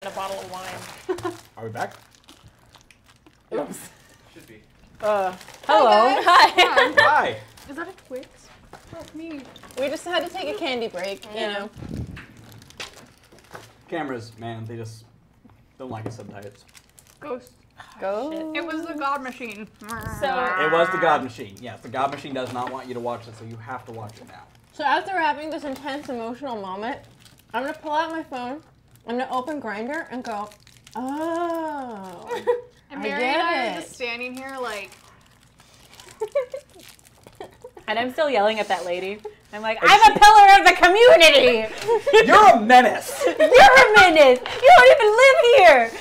and a bottle of wine. Are we back? Oops. Should be. Hello. Hi. Hi. Is that a Twix? That's me. We just had to take a candy break, you know. Cameras, man, they just don't like it sometimes. Ghost. Go. It was the God Machine. So It was the God Machine. Yes, the God Machine does not want you to watch it, so you have to watch it now. So after having this intense emotional moment, I'm gonna pull out my phone, I'm gonna open Grindr and go, oh. And I Mary get and I it. are just standing here like, And I'm still yelling at that lady. I'm like, I'm a pillar of the community! You're a menace! You're a menace! You don't even live here!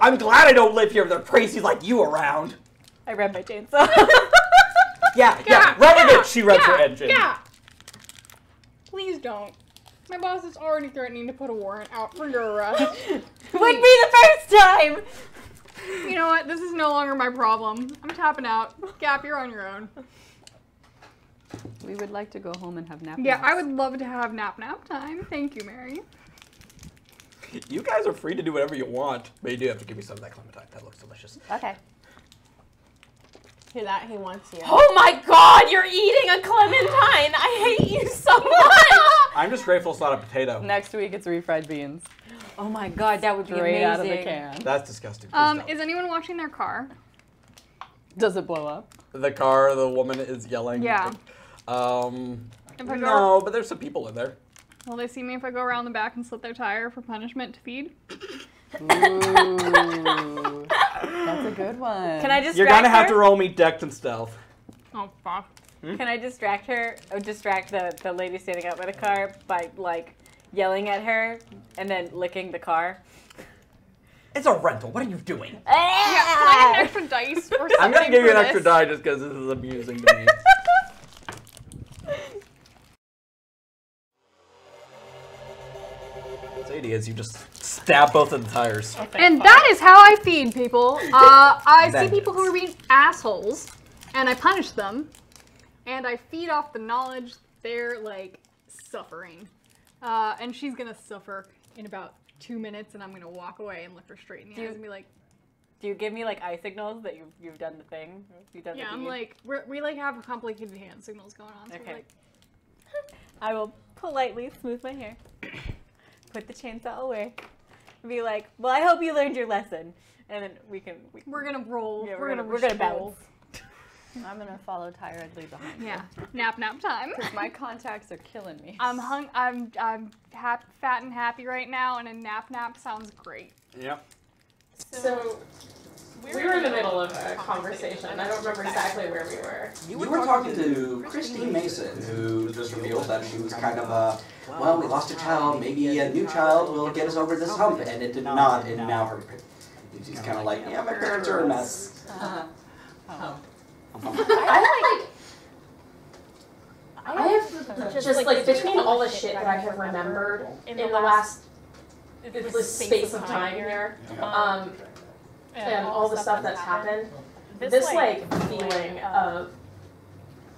I'm glad I don't live here if there are crazies like you around. I read my chainsaw. Yeah, run it. She revs her engine. yeah. Please don't. My boss is already threatening to put a warrant out for your arrest. Would be the first time! You know what? This is no longer my problem. I'm tapping out. Gap, you're on your own. We would like to go home and have nap. Yeah, I would love to have nap time. Thank you, Mary. You guys are free to do whatever you want, but you do have to give me some of that clementine. That looks delicious. Okay. Hear that? He wants you. Oh my god, you're eating a clementine! I hate you so much! I'm just grateful it's not a potato. Next week it's refried beans. Oh my god, that would be Straight amazing. out of the can. That's disgusting. Please don't. Is anyone washing their car? Does it blow up? The car, the woman is yelling. Yeah. If I go- no, but there's some people in there. Will they see me if I go around the back and slit their tire for punishment to feed? Ooh, that's a good one. Can I distract You're gonna have her? to roll me decked and stealth. Oh, fuck. Can I distract her, or distract the lady standing out by the car by, like, yelling at her and then licking the car? It's a rental. What are you doing? Yeah, can I get an extra dice or something? I'm gonna give you for an extra this? die just because this is amusing to me. Sadie, as you just stab both of the tires. And that is how I feed people. I see Vengeance. people who are being assholes, and I punish them, and I feed off the knowledge they're, like, suffering. And she's gonna suffer in about 2 minutes, and I'm gonna walk away and look her straight in the eyes and be like, Do you give me, like, eye signals that you've done the thing? You've done yeah, the I'm deed? like, we like have complicated hand signals going on. So Okay. we're like, I will politely smooth my hair, put the chainsaw away, and be like, well, I hope you learned your lesson. And then we're gonna roll. yeah, we're gonna bounce. roll. I'm gonna follow tiredly behind. Yeah, nap time. My contacts are killing me. I'm fat and happy right now, and a nap sounds great. Yep. So we were in the middle of a conversation. I don't remember exactly where we were. You were talking to Christine Mason, who just revealed that she was kind of well, we lost a child, maybe a new child will get us over this hump, and it did not, and now her, she's kind of like, yeah, my parents are a mess. I have just like between all the shit that I have remembered in the last this space of time here, and all the stuff that's happened, this like feeling of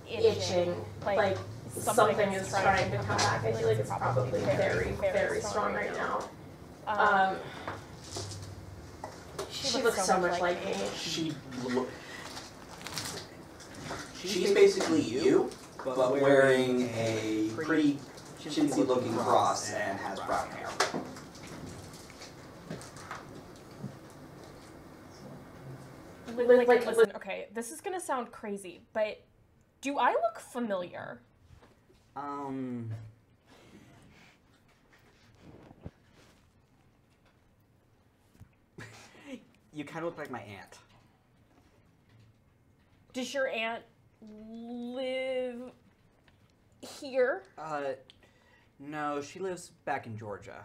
itching, like something is trying to come back. I feel like it's probably very, very strong right now. She looks so much like me. She's basically you, but wearing a pretty chintzy looking cross and has brown hair. Listen, okay, this is gonna sound crazy, but do I look familiar? You kind of look like my aunt. Does your aunt live here? No, she lives back in Georgia.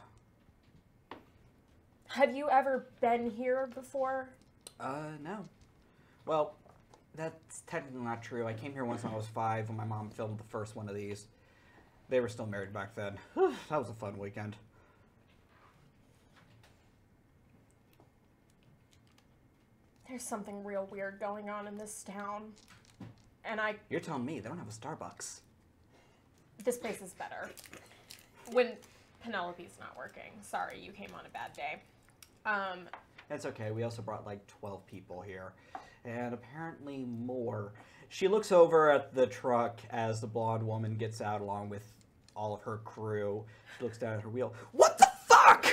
Have you ever been here before? No. Well, that's technically not true. I came here once when I was 5 when my mom filmed the first one of these. They were still married back then. That was a fun weekend. There's something real weird going on in this town. And You're telling me they don't have a Starbucks. this place is better. When Penelope's not working. Sorry, you came on a bad day. That's okay. We also brought like 12 people here, and apparently more. She looks over at the truck as the blonde woman gets out along with all of her crew. She looks down at her wheel. What the fuck?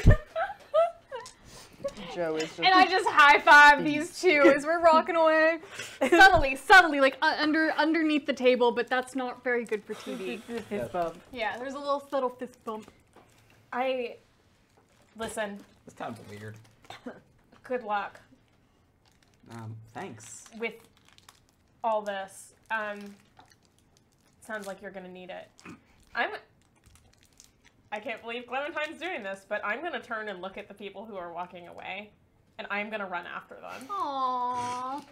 Joe is just. And I just high five these two as we're walking away. subtly, like underneath the table, but that's not very good for TV. Fist bump. Yeah, there's a little subtle fist bump. Listen, This sounds weird. good luck Thanks. with all this. Sounds like you're gonna need it. I can't believe Clementine's doing this, but I'm gonna turn and look at the people who are walking away, and I'm gonna run after them. Aww.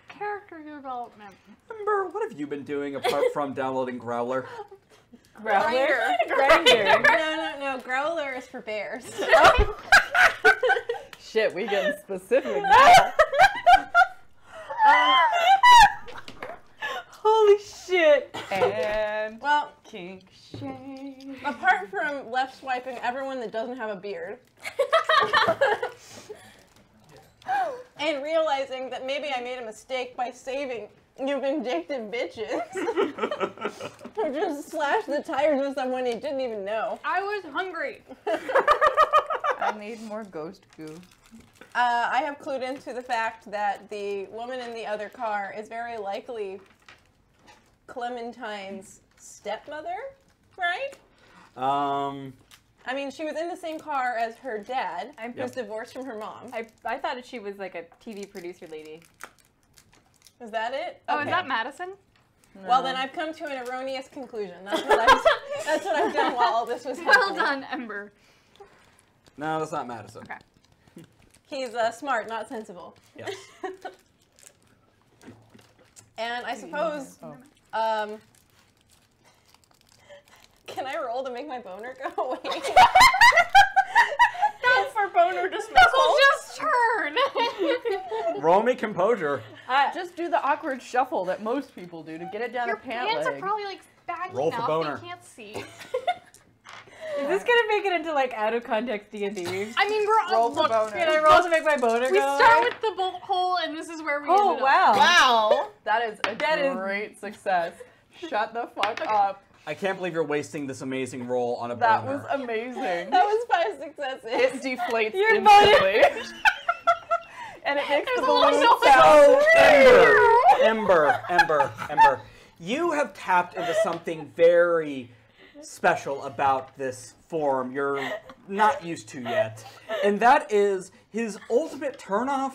Character development. Ember, what have you been doing apart from downloading Growler? Growler? Grinder. No. Growler is for bears. Shit, we getting specific now. Holy shit. And Well, kink shame. apart from left swiping everyone that doesn't have a beard, and realizing that maybe I made a mistake by saving you vindictive bitches, who just slashed the tires with someone he didn't even know. I was hungry. I need more ghost goo. I have clued into the fact that the woman in the other car is very likely Clementine's stepmother, right? I mean, she was in the same car as her dad, who was divorced from her mom. I thought that she was like a TV producer lady. Is that it? Oh, Okay. is that Madison? Well, then I've come to an erroneous conclusion. That's what I've done while all this was Well happening. done, Ember. No, that's not Madison. Okay. He's smart, not sensible. Yes. And I suppose, can I roll to make my boner go away? Go for boner dismissal. We'll just turn. Roll me composure. Just do the awkward shuffle that most people do to get it down Your a pant pants leg. are probably like baggy Roll for enough boner. they can't see. Is this gonna make it into like out of context D&D? I mean, we're Roll for look. boner. Can I roll to make my boner We go start away? with the bolt hole, and this is where we. Oh ended up. wow! Wow. That is a great success. Shut the fuck up. I can't believe you're wasting this amazing roll on a That boner. was amazing. That was 5 successes. It deflates Your instantly. And it makes the There's a lot balloon of sound. Ember. You have tapped into something very special about this form you're not used to yet. And that is his ultimate turnoff.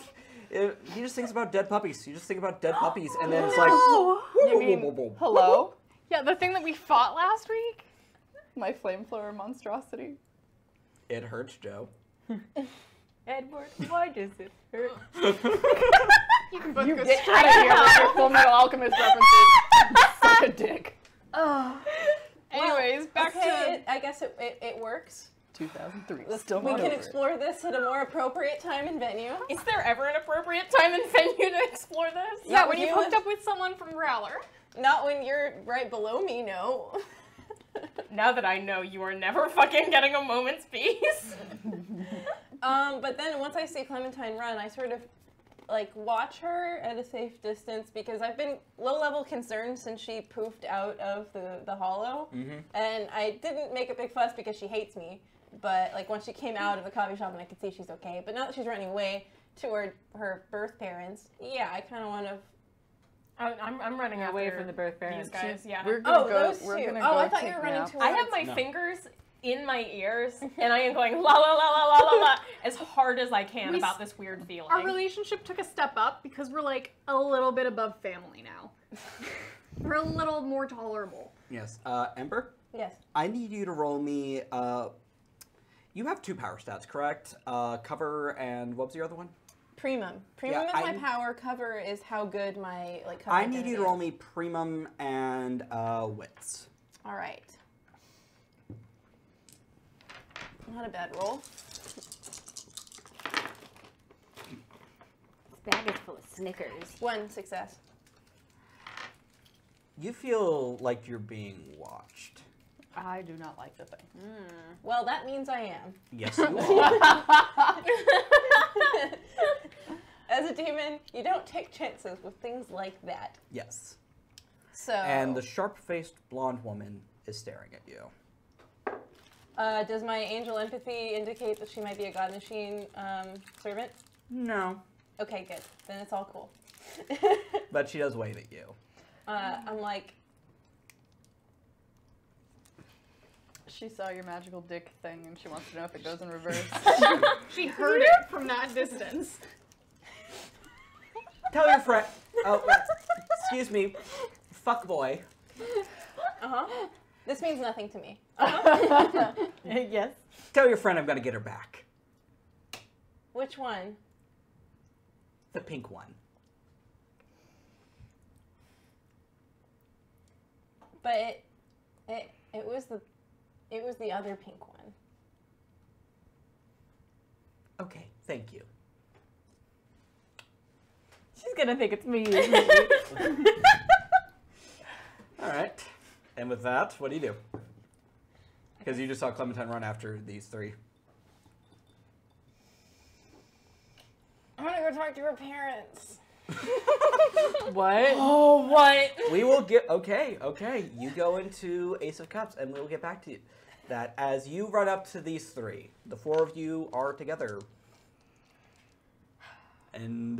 He just thinks about dead puppies. You just think about dead puppies, and then it's like... You mean, hello? Yeah, the thing that we fought last week. My flamethrower monstrosity. It hurts, Joe. Edward, why does it hurt? You can both You go get straight out of here out. with your Full Metal Alchemist references. Suck a dick. Anyways, back Okay, I guess it works. 2003. Still We not can over it. explore this at a more appropriate time and venue. Is there ever an appropriate time and venue to explore this? to. Yeah, Not when with you've you. hooked up with someone from Growler. Not when you're right below me, no. Now that I know you are never fucking getting a moment's peace. But then once I see Clementine run, I sort of like watch her at a safe distance because I've been low-level concerned since she poofed out of the hollow. And I didn't make a big fuss because she hates me. But like once she came out of the coffee shop and I could see she's okay. But now that she's running away toward her birth parents, yeah, I kind of want to. I'm running Away after from the birth parents. these guys. Yeah. We're gonna Oh, go. those We're two. gonna Oh, go I thought take you were running naps. towards. I have my fingers in my ears, and I am going la la la la la la la as hard as I can We about this weird feeling. Our relationship took a step up because we're like a little bit above family now. We're a little more tolerable. Yes. Ember, Yes. I need you to roll me... you have 2 power stats, correct? Cover and what was your other one? Primum. Primum Yeah, is my I- power. Cover is how good my cover. I need you identity to roll is. me Primum and Wits. All right. Not a bad roll. This bag is full of Snickers. 1 success. You feel like you're being watched. I do not like the thing. Well, that means I am. Yes, you are. don't take chances with things like that. Yes. So. And the sharp-faced blonde woman is staring at you. Does my angel empathy indicate that she might be a god machine servant? No. Okay, good. Then it's all cool. But she does wave at you. I'm like, She saw your magical dick thing and she wants to know if it goes in reverse. She heard it from that distance. Tell your friend. Oh, excuse me. Fuck boy. this means nothing to me. Yes. Tell your friend I'm gonna get her back. Which one? The pink one. But it was the other pink one. Okay, thank you. She's gonna think it's me. All right. And with that, what do you do? Because you just saw Clementine run after these three. I'm gonna go talk to her parents. What? Oh, what? We will get, okay. You go into Ace of Cups and we'll get back to you. That as you run up to these three, the four of you are together. And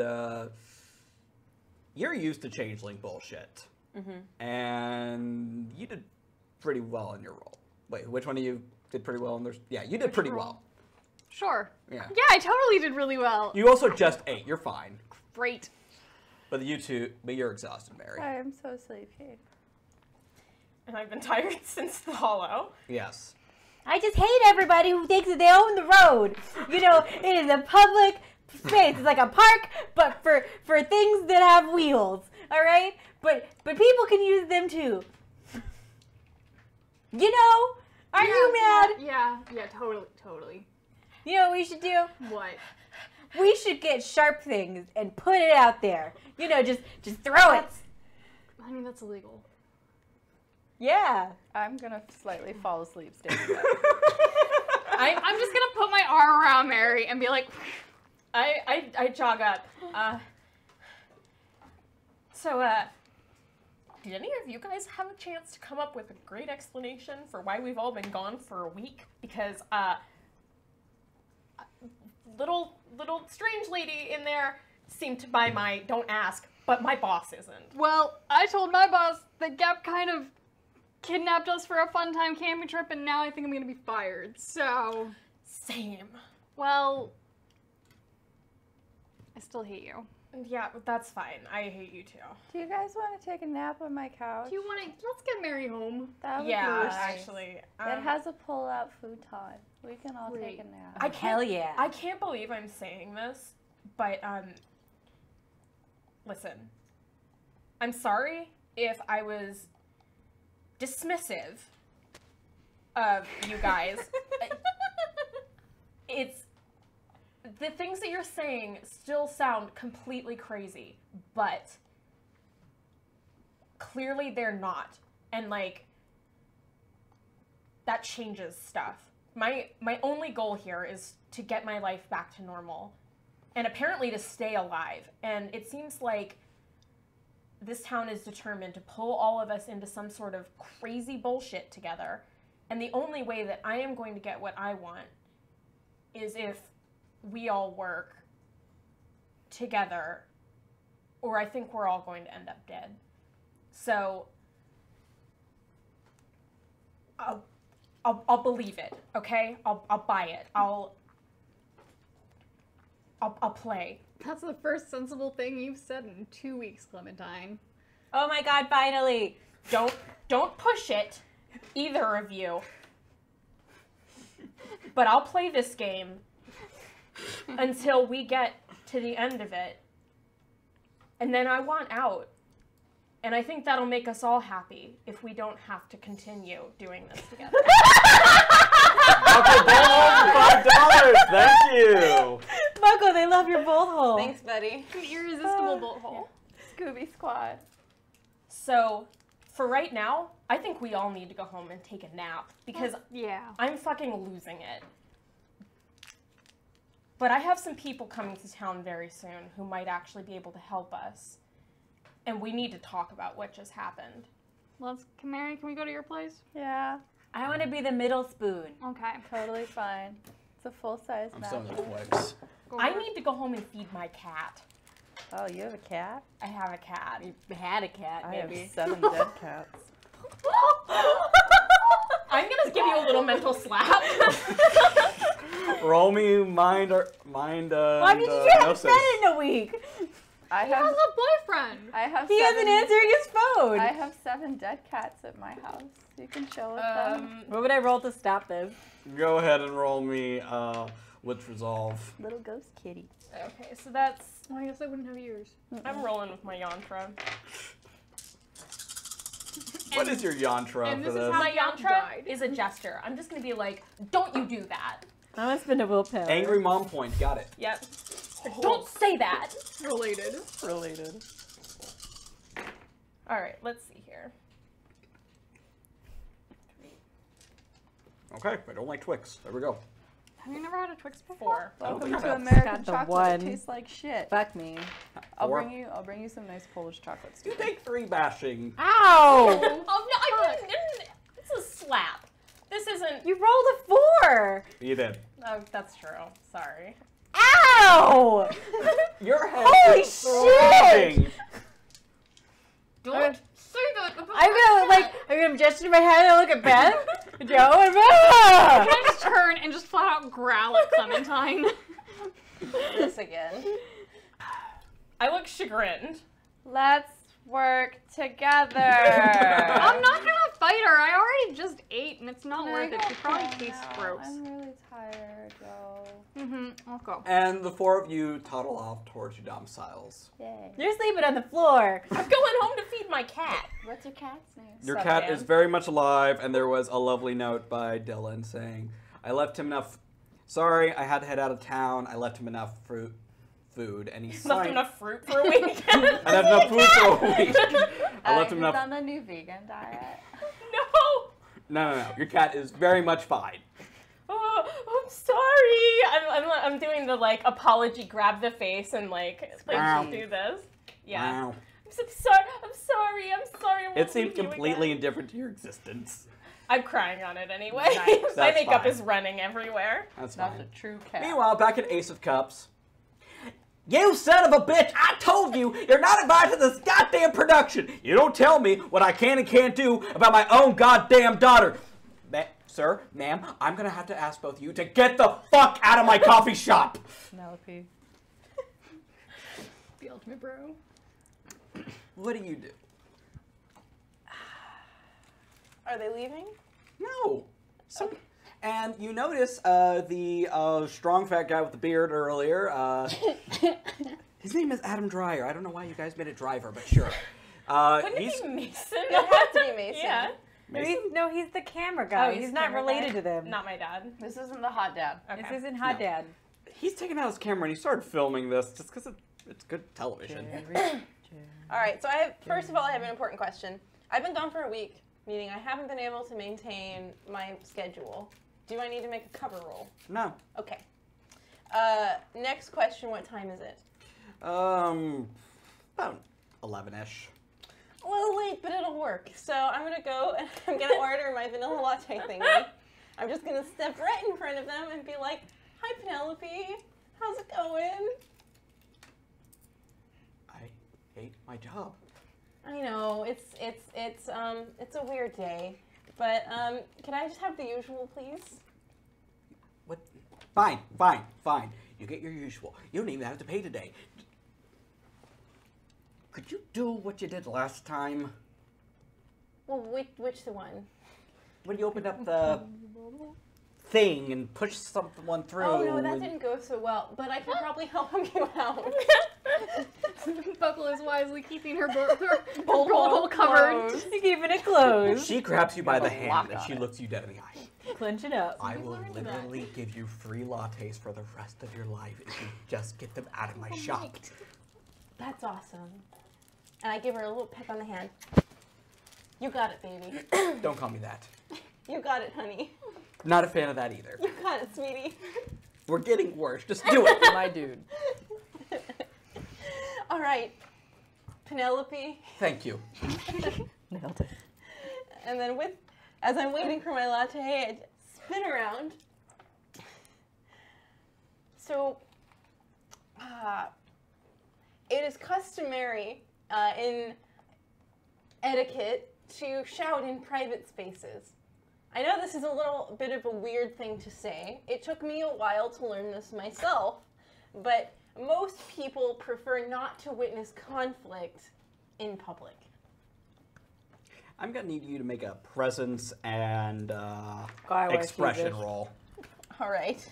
you're used to changeling bullshit. Mm-hmm. And you did pretty well in your role. Wait, which one of you did pretty well in theirs? Yeah, you did pretty well. Sure. Yeah. Yeah, I totally did really well. You also just ate. You're fine. Great. But you're exhausted, Mary. I am so sleepy. And I've been tired since the hollow. Yes. I just hate everybody who thinks that they own the road. You know, it is a public space. It's like a park, but for things that have wheels. All right, but people can use them too. You know, aren't you mad? Yeah, totally. You know what we should do? What? We should get sharp things and put it out there. You know, just throw it. I mean, that's illegal. Yeah. I'm gonna slightly fall asleep standing up. I'm just gonna put my arm around Mary and be like, I jog up. Did any of you guys have a chance to come up with a great explanation for why we've all been gone for a week? Because, little strange lady in there seemed to buy my don't ask, but my boss isn't. well, I told my boss that Gap kind of kidnapped us for a fun time camping trip, and now I think I'm gonna be fired. So, Same. well, I still hate you. Yeah, that's fine. I hate you too. Do you guys want to take a nap on my couch? Do you want to? Let's get Mary home. That would Yeah, be nice. actually. It has a pull-out futon. We can all take a nap. I can't, Hell yeah. I can't believe I'm saying this, but listen. I'm sorry if I was dismissive of you guys. It's the things that you're saying still sound completely crazy, but clearly they're not. And like that changes stuff. My only goal here is to get my life back to normal and apparently to stay alive. And it seems like this town is determined to pull all of us into some sort of crazy bullshit together. And the only way that I am going to get what I want is if we all work together, or I think we're all going to end up dead. So I'll believe it, okay? I'll buy it. I'll play. That's the first sensible thing you've said in 2 weeks, Clementine. Oh my God! Finally. Don't push it, either of you. But I'll play this game until we get to the end of it. And then I want out. And I think that'll make us all happy if we don't have to continue doing this together. Uncle $5. Thank you. Buckle, they love your bolt hole. Thanks, buddy. An irresistible bolt hole. Scooby Squad. So, for right now, I think we all need to go home and take a nap because Yeah. I'm fucking losing it. But I have some people coming to town very soon who might actually be able to help us. And we need to talk about what just happened. Mary, can we go to your place? Yeah. I want to be the middle spoon. Okay. Totally fine. It's a full-size I'm match. selling the Twix. I need to go home and feed my cat. Oh, you have a cat? I have a cat. You had a cat, I maybe. have 7 dead cats. I'm gonna give you a little mental slap. Roll me mind. Why did you haven't said it in a week? I He has have. a boyfriend. I have. He 7, isn't answering his phone. I have 7 dead cats at my house. You can chill with them. What would I roll to stop this? Go ahead and roll me with resolve. Little ghost kitty. Okay, so that's. Well, I guess I wouldn't have yours. I'm rolling with my yantra. What is your yantra and for this is this? how- My cat yantra died. is a gesture. I'm just gonna be like, don't you do that. I'm gonna spend a willpower. Angry mom point. Got it. Yep. Don't say that. Related. Related. All right, let's see here. Okay, I don't like Twix. There we go. Have you never had a Twix before? 4. Welcome think to I've American got the chocolate. one. It tastes like shit. Fuck me. I'll Four. bring you some nice Polish chocolates. You take 3 bashing. Ow! Oh no, I didn't. It's a slap. This isn't. You rolled a 4. You did. Oh, that's true. Sorry. Ow! Your head Holy is throbbing. Don't say that. I'm gonna gesture my head and look at Beth, Joe, and Can I just turn and just flat out growl at Clementine? This again. I look chagrined. Let's work together. I'm not gonna fight her. I already just ate and it's not worth it. She probably tastes gross. I'm really tired, Joe. I'll go. And the 4 of you toddle off towards your domiciles. Yay. You're sleeping on the floor. I'm going home to feed my cat. What's your cat's name? Your Sup, cat Dan? is very much alive, and there was a lovely note by Dylan saying, I left him enough. Sorry, I had to head out of town. I left him enough food, and he Left signed. enough fruit for a week. I left enough food for a week. I left him He's enough. on the new vegan diet. No. No. Your cat is very much fine. Oh, I'm sorry. I'm doing the like apology, grab the face, and like Wow. do this. Yeah. Wow. I'm so sorry. I'm sorry. I won't It seemed leave you completely again. indifferent to your existence. I'm crying on it anyway. Nice. My That's makeup fine. is running everywhere. That's Not fine. a true cat. Meanwhile, back at Ace of Cups. You son of a bitch! I told you you're not invited to this goddamn production. You don't tell me what I can and can't do about my own goddamn daughter. Sir, ma'am, I'm gonna have to ask both of you to get the fuck out of my coffee shop. Penelope. The ultimate bro. What do you do? Are they leaving? No. And you notice the strong fat guy with the beard earlier. His name is Adam Dreyer. I don't know why you guys made it Driver, but sure. Wouldn't He's it be Mason? It has to be Mason. Yeah. No, he's the camera guy. Oh, he's not camera related guy? to them. Not my dad. This isn't the hot dad. Okay. This isn't Hot No. Dad. He's taken out his camera and he started filming this just because it's good television. All right. So first of all, I have an important question. I've been gone for a week, meaning I haven't been able to maintain my schedule. Do I need to make a cover roll? No. Okay. Next question. What time is it? About 11-ish. A little late, but it'll work. So I'm gonna go and I'm gonna order my vanilla latte thingy. I'm just gonna step right in front of them and be like, "Hi, Penelope. How's it going?" I hate my job. I know it's a weird day, but can I just have the usual, please? What? Fine. You get your usual. You don't even have to pay today. Could you do what you did last time? Well, which one? When you opened up the thing and pushed someone through. Oh no, that and- didn't go so well. But I can probably help you out. Buckle is wisely keeping her bowl covered. Keeping it closed. She grabs you by the Got a hand lock and on she it. looks you dead in the eye. Clench it up. I will literally give you free lattes for the rest of your life if you just get them out of my shop. That's awesome. And I give her a little peck on the hand. You got it, baby. Don't call me that. You got it, honey. Not a fan of that either. You got it, sweetie. We're getting worse. Just do it. My dude. All right, Penelope. Thank you. Nailed it. And then as I'm waiting for my latte, I spin around. So, it is customary in etiquette to shout in private spaces. I know this is a little bit of a weird thing to say. It took me a while to learn this myself, but most people prefer not to witness conflict in public. I'm gonna need you to make a presence and I wanna see expression this. roll. All right.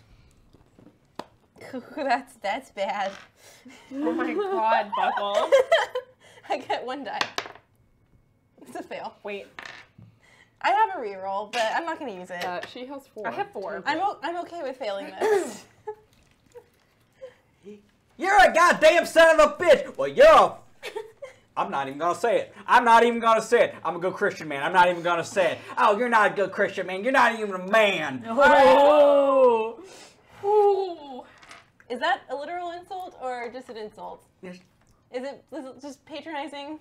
That's bad. Oh my god, Buckle. I get 1 die. It's a fail. Wait, I have a reroll, but I'm not going to use it. She has 4. I have 4. I'm okay with failing this. You're a goddamn son of a bitch! Well, you're a... I'm not even gonna say it. I'm not even gonna say it. I'm a good Christian man. I'm not even gonna say it. Oh, you're not a good Christian man. You're not even a man. Oh. Ooh. Is that a literal insult or just an insult? Yes. Is it just patronizing?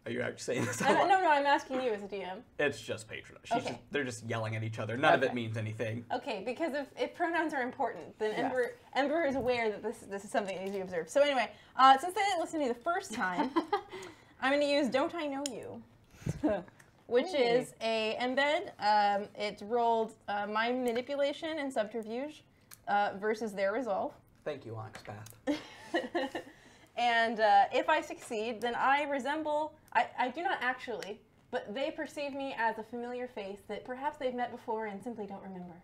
Are you actually saying this? No, I'm asking you as a DM. It's just patronage. Okay. They're just yelling at each other. None of it Okay. means anything. Okay, because if pronouns are important, then Yes. Ember is aware that this is something that needs to be observed. So anyway, since they didn't listen to me the first time, I'm going to use Don't I Know You, which is a embed. It's rolled my manipulation and subterfuge versus their resolve. Thank you, Onyx Path. And if I succeed, then I resemble, I do not actually, but they perceive me as a familiar face that perhaps they've met before and simply don't remember.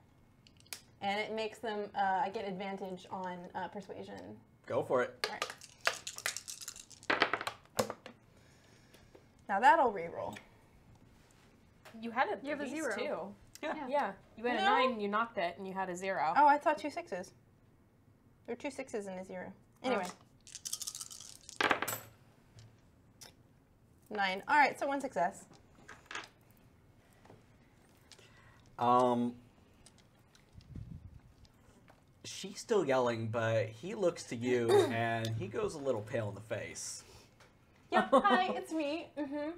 And it makes them, I get advantage on persuasion. Go for it. All right. Now that'll reroll. You had You have a 0. too. Yeah. You had a No. 9, you knocked it, and you had a 0. Oh, I thought 2 6s. There are 2 6s and a 0. Anyway. 9. All right, so 1 success. She's still yelling, but he looks to you and he goes a little pale in the face. Yep, hi, it's me. And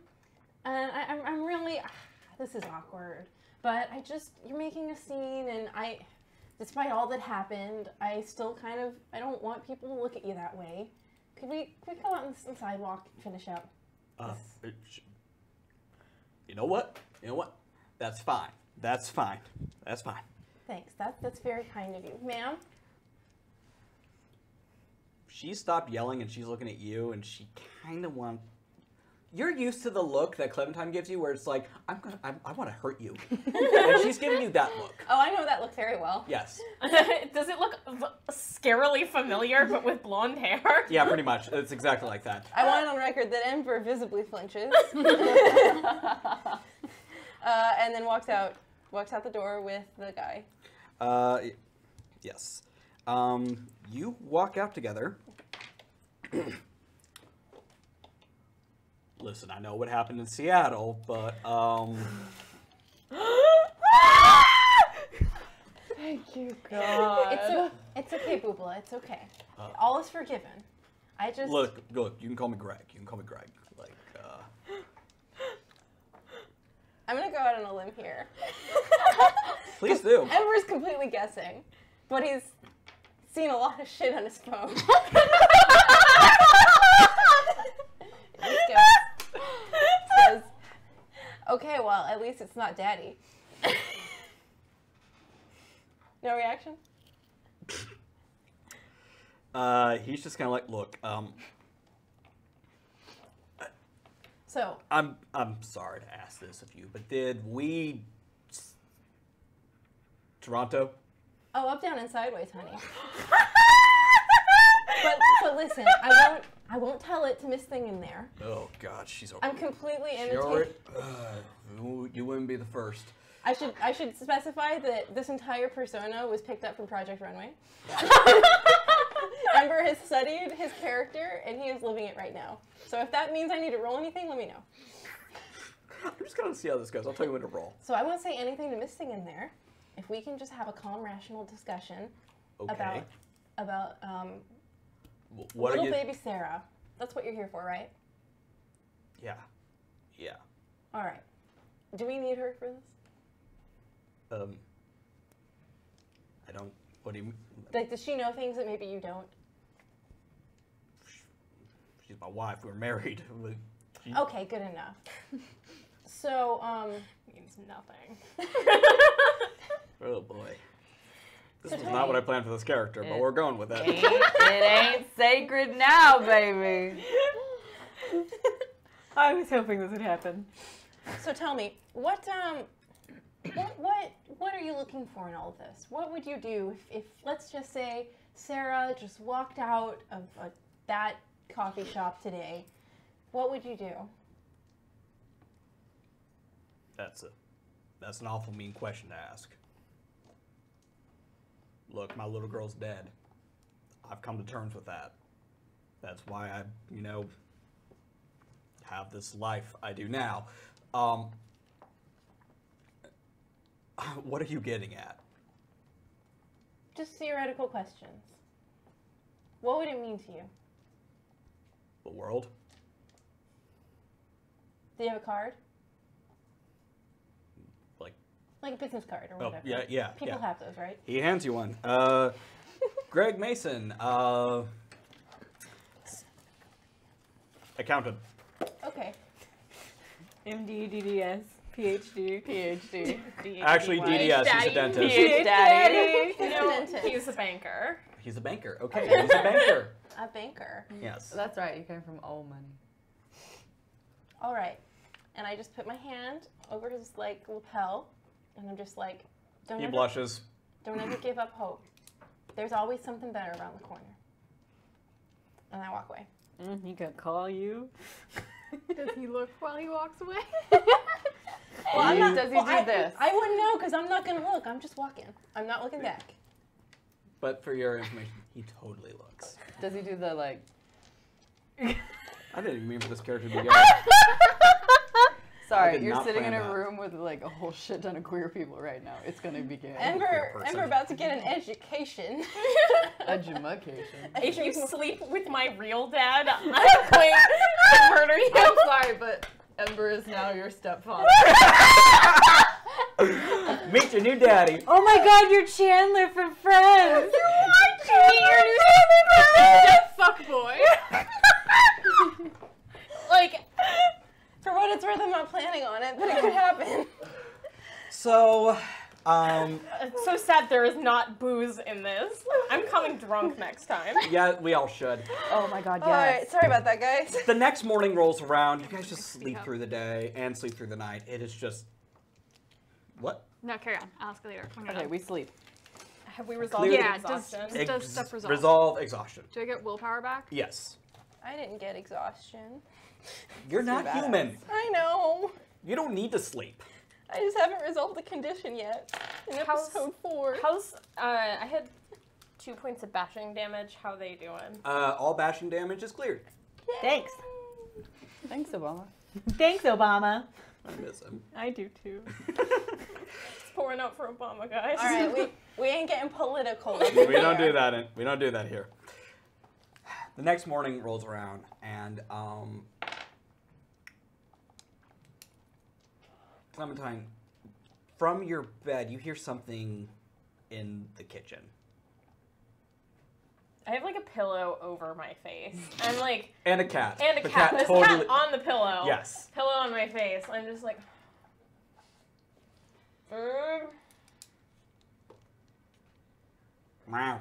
I'm really, this is awkward, but you're making a scene, and despite all that happened, I still I don't want people to look at you that way. Could we go out on the sidewalk and finish up? You know what? That's fine. That's fine. Thanks, that's very kind of you. Ma'am? She stopped yelling and she's looking at you and she kind of wants... You're used to the look that Clementine gives you where it's like, I want to hurt you. And she's giving you that look. Oh, I know that look very well. Yes. Does it look scarily familiar, but with blonde hair? Yeah, pretty much. It's exactly like that. I want it on record that Ember visibly flinches. And then walks out the door with the guy. Yes. You walk out together. Listen, I know what happened in Seattle, but, Thank you, God. It's okay, Boobla. It's okay. All is forgiven. I just... Look, you can call me Greg. Like, I'm gonna go out on a limb here. please do. Ember's completely guessing, but he's seen a lot of shit on his phone. He says, okay, well, at least it's not Daddy. No reaction? He's just kind of like, look, So, I'm sorry to ask this of you, but did we... Toronto? oh, up, down, and sideways, honey. But listen, I won't tell it to Miss Thing in there. Oh, God, she's over. I'm completely Sure, imitating. you wouldn't be the first. I should specify that this entire persona was picked up from Project Runway. Ember has studied his character, and he is living it right now. So if that means I need to roll anything, let me know. I'm just gonna see how this goes. I'll tell you when to roll. So I won't say anything to Miss Thing in there, if we can just have a calm, rational discussion Okay. about What little are you? baby Sarah. That's what you're here for, right? Yeah. Yeah. All right. Do we need her for this? I don't. What do you mean? Like, does she know things that maybe you don't? She's my wife. We're married. Okay, good enough. So, Means nothing. Oh boy. This So was tell not me- what I planned for this character, but we're going with it. It ain't sacred now, baby. I was hoping this would happen. so tell me, what are you looking for in all of this? What would you do if let's just say Sarah just walked out of that coffee shop today? What would you do? That's an awful mean question to ask. Look, my little girl's dead. I've come to terms with that. That's why I, have this life I do now. What are you getting at? Just theoretical questions. What would it mean to you? The world? Do you have a card? Like a business card or Oh, whatever. yeah. People have those, right? He hands you one. Greg Mason, accountant. Okay. MD, DDS, PhD. PhD. Actually, DDS, he's a dentist. PhD daddy. He's a dentist. He's a banker. He's a banker. Okay, he's a banker. A banker. Yes. That's right. You came from old money. All right. And I just put my hand over his lapel, and I'm just like, He blushes. don't ever give up hope. There's always something better around the corner. And I walk away. He could call you. Does he look while he walks away? Well, I'm not. Does he well, do I, this? I wouldn't know because I'm not gonna look. I'm just walking. I'm not looking back. But for your information, he totally looks. Does he do the like? I didn't even mean for this character to be I Sorry, did you're not sitting in plan a that. room with like a whole shit ton of queer people right now. It's gonna be gay. Ember person. about to get an education. Edumacation. If you sleep with my real dad, I'm going to murder you. I'm sorry, but Ember is now your stepfather. Meet your new daddy. Oh my god, you're Chandler from Friends! Fuck boy. Like, For what it's worth, I'm not planning on it, but it could happen. So, it's so sad there is not booze in this. I'm coming drunk next time. yeah, we all should. Oh my god, All right, sorry about that, guys. The next morning rolls around. You guys just sleep through the day and sleep through the night. It is just... What? No, carry on. I'll ask you later. When you're Okay, done. we sleep. Have we resolved Clearly- the Yeah, does- exhaustion? does stuff resolve? Resolve exhaustion. Do I get willpower back? Yes. I didn't get exhaustion. You're not badass. human. I know. You don't need to sleep. I just haven't resolved the condition yet. In How's- episode 4. How's, I had 2 points of bashing damage. How they doing? All bashing damage is cleared. Thanks. Thanks, Obama. Thanks, Obama. I miss him. I do too. It's pouring out for Obama, guys. All right, we ain't getting political. We don't do that. We don't do that here. The next morning rolls around, and Clementine, from your bed, you hear something in the kitchen. I have like a pillow over my face. I'm like, And a cat. and a The cat. There's totally. a cat on the pillow. Yes. Pillow on my face. I'm just like, Wow.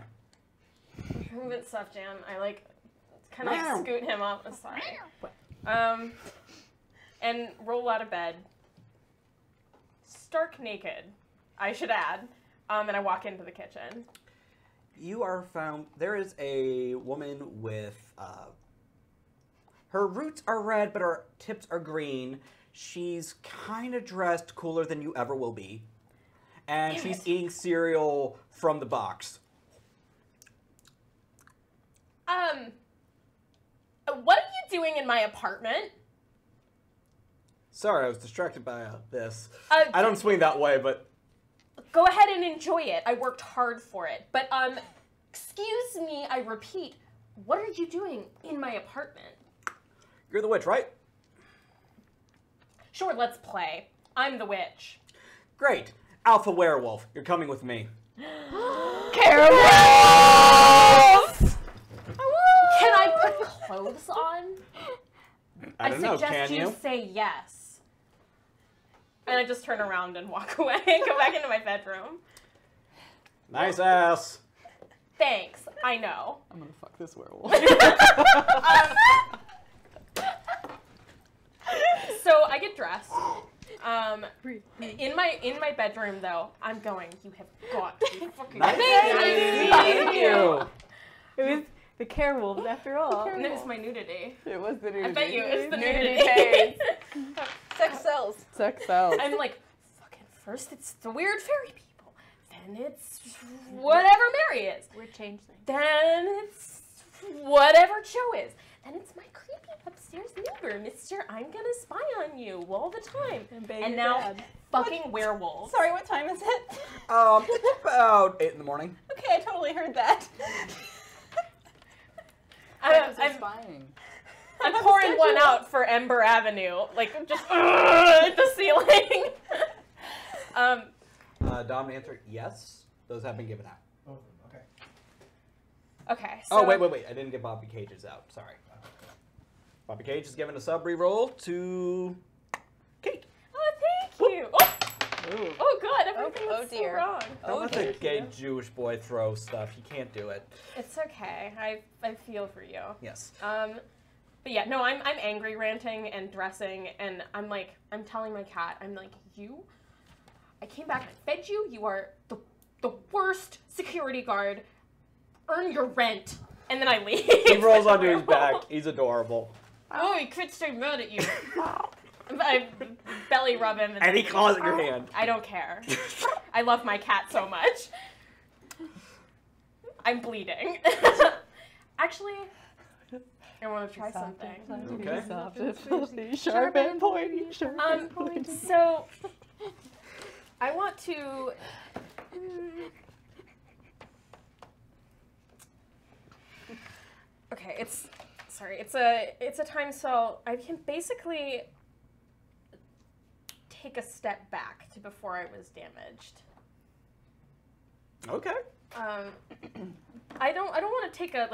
move it, stuff, Jan. I like kind of Meow. like scoot him up aside. And roll out of bed. Stark naked, I should add. And I walk into the kitchen. You are found. There is a woman with. Her roots are red, but her tips are green. She's kind of dressed cooler than you ever will be. And Damn she's it. eating cereal from the box. What are you doing in my apartment? Sorry, I was distracted by this. Uh, I don't swing that way, but Go ahead and enjoy it. I worked hard for it. But, excuse me, I repeat, what are you doing in my apartment? You're the witch, right? Sure, let's play. I'm the witch. Great. Alpha werewolf, you're coming with me. Caramel! Can I put clothes on? I don't know, suggest can you? say yes. And I just turn around and walk away and go back into my bedroom. Nice ass. Thanks, I know. I'm gonna fuck this werewolf. So I get dressed. In my bedroom though, I'm going, you have got to be fucking Nice. amazing. Thank you. It was the care wolves after all. And it was my nudity. It was the nudity. I bet you it's the Nudity nudity. pays. Sex sells. Sex sells. I'm like, fucking first it's the weird fairy people, then it's whatever Mary is, We're changelings. then it's whatever Joe is, then it's my creepy upstairs neighbor, Mr. I'm gonna spy on you all the time, and now fucking werewolves. Sorry, what time is it? It's about 8 in the morning. Okay, I totally heard that. I'm pouring one out for Ember Avenue, like just at the ceiling. Dominant answer, yes. Those have been given out. Both of them, okay. Okay. So, Oh, wait. I didn't get Bobby Cage's out. Sorry. Bobby Cage is given a sub reroll to Kate. Oh, thank you. Oh God, everything Oh, was so dear. wrong. Don't let the gay Jewish boy throw stuff. He can't do it. It's okay. I feel for you. Yes. But yeah, no, I'm angry ranting and dressing, and I'm telling my cat, I'm like, I came back, I fed you, you are the worst security guard, earn your rent, and then I leave. He rolls onto his back. He's adorable. Oh, he quit staying mad at you. I belly rub him. And he claws at your hand. I don't care. I love my cat so much. I'm bleeding. Actually, I want to try something. Okay. Soft and filthy, sharp and pointy, sharp and pointy. So, I want to... Okay, it's a time spell. I can basically take a step back to before I was damaged. Okay. I don't want to take a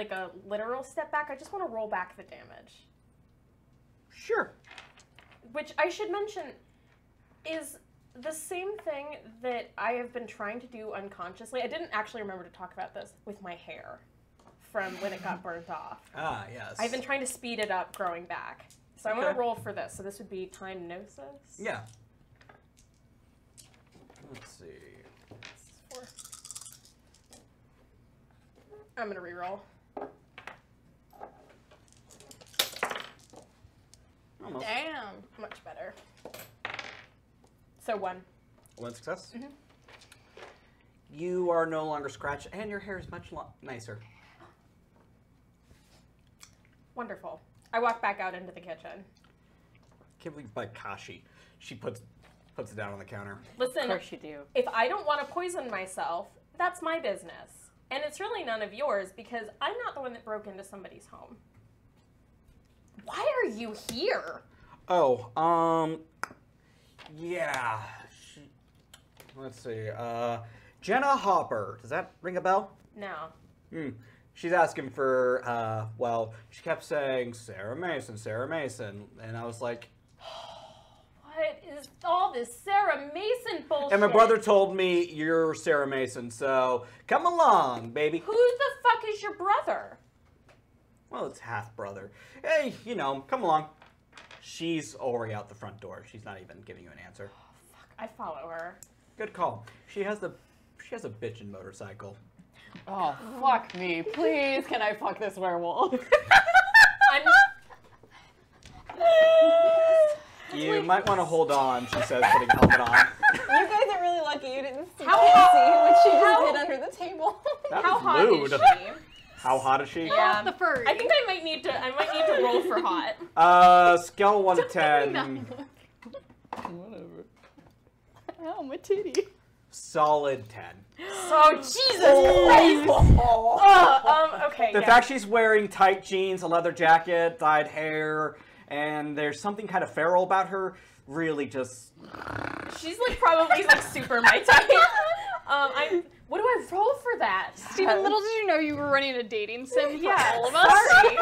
literal step back. I just want to roll back the damage. Sure. Which I should mention is the same thing that I have been trying to do unconsciously. I didn't actually remember to talk about this with my hair from when it got burnt off. Ah, yes. I've been trying to speed it up growing back. So I'm going to roll for this. So this would be time gnosis. Yeah. Let's see. I'm going to reroll. Almost. Damn. Much better. So 1. One success. Mhm. You are no longer scratched, and your hair is much nicer. Wonderful. I walk back out into the kitchen. Can't believe by Kashi. She puts it down on the counter. Listen, Of course you do. if I don't want to poison myself, that's my business. And it's really none of yours because I'm not the one that broke into somebody's home. Why are you here? Oh, yeah. Let's see. Jenna Hopper. Does that ring a bell? No. She's asking for, she kept saying Sarah Mason, and I was like, What is all this Sarah Mason bullshit? and my brother told me you're Sarah Mason, so come along, baby. Who the fuck is your brother? Well, it's half brother. Hey, come along. She's already out the front door. She's not even giving you an answer. Fuck, I follow her. Good call. She has a bitchin' motorcycle. Oh, fuck me. Please, can I fuck this werewolf? You might want to hold on, she says, putting a helmet on. You guys are really lucky you didn't see How- what she just did under the table. That How was hot lewd. is she? How hot is she? Yeah. The furry. I think I might need to roll for hot. Scale 1 to 10. Whatever. Ow, my titty. solid 10. So Jesus Christ! Okay. The fact she's wearing tight jeans, a leather jacket, dyed hair, and there's something kind of feral about her, really just... She's like probably like super my type. What do I roll for that? Stephen, little did you know you were running a dating sim for Yeah, all of us. sorry.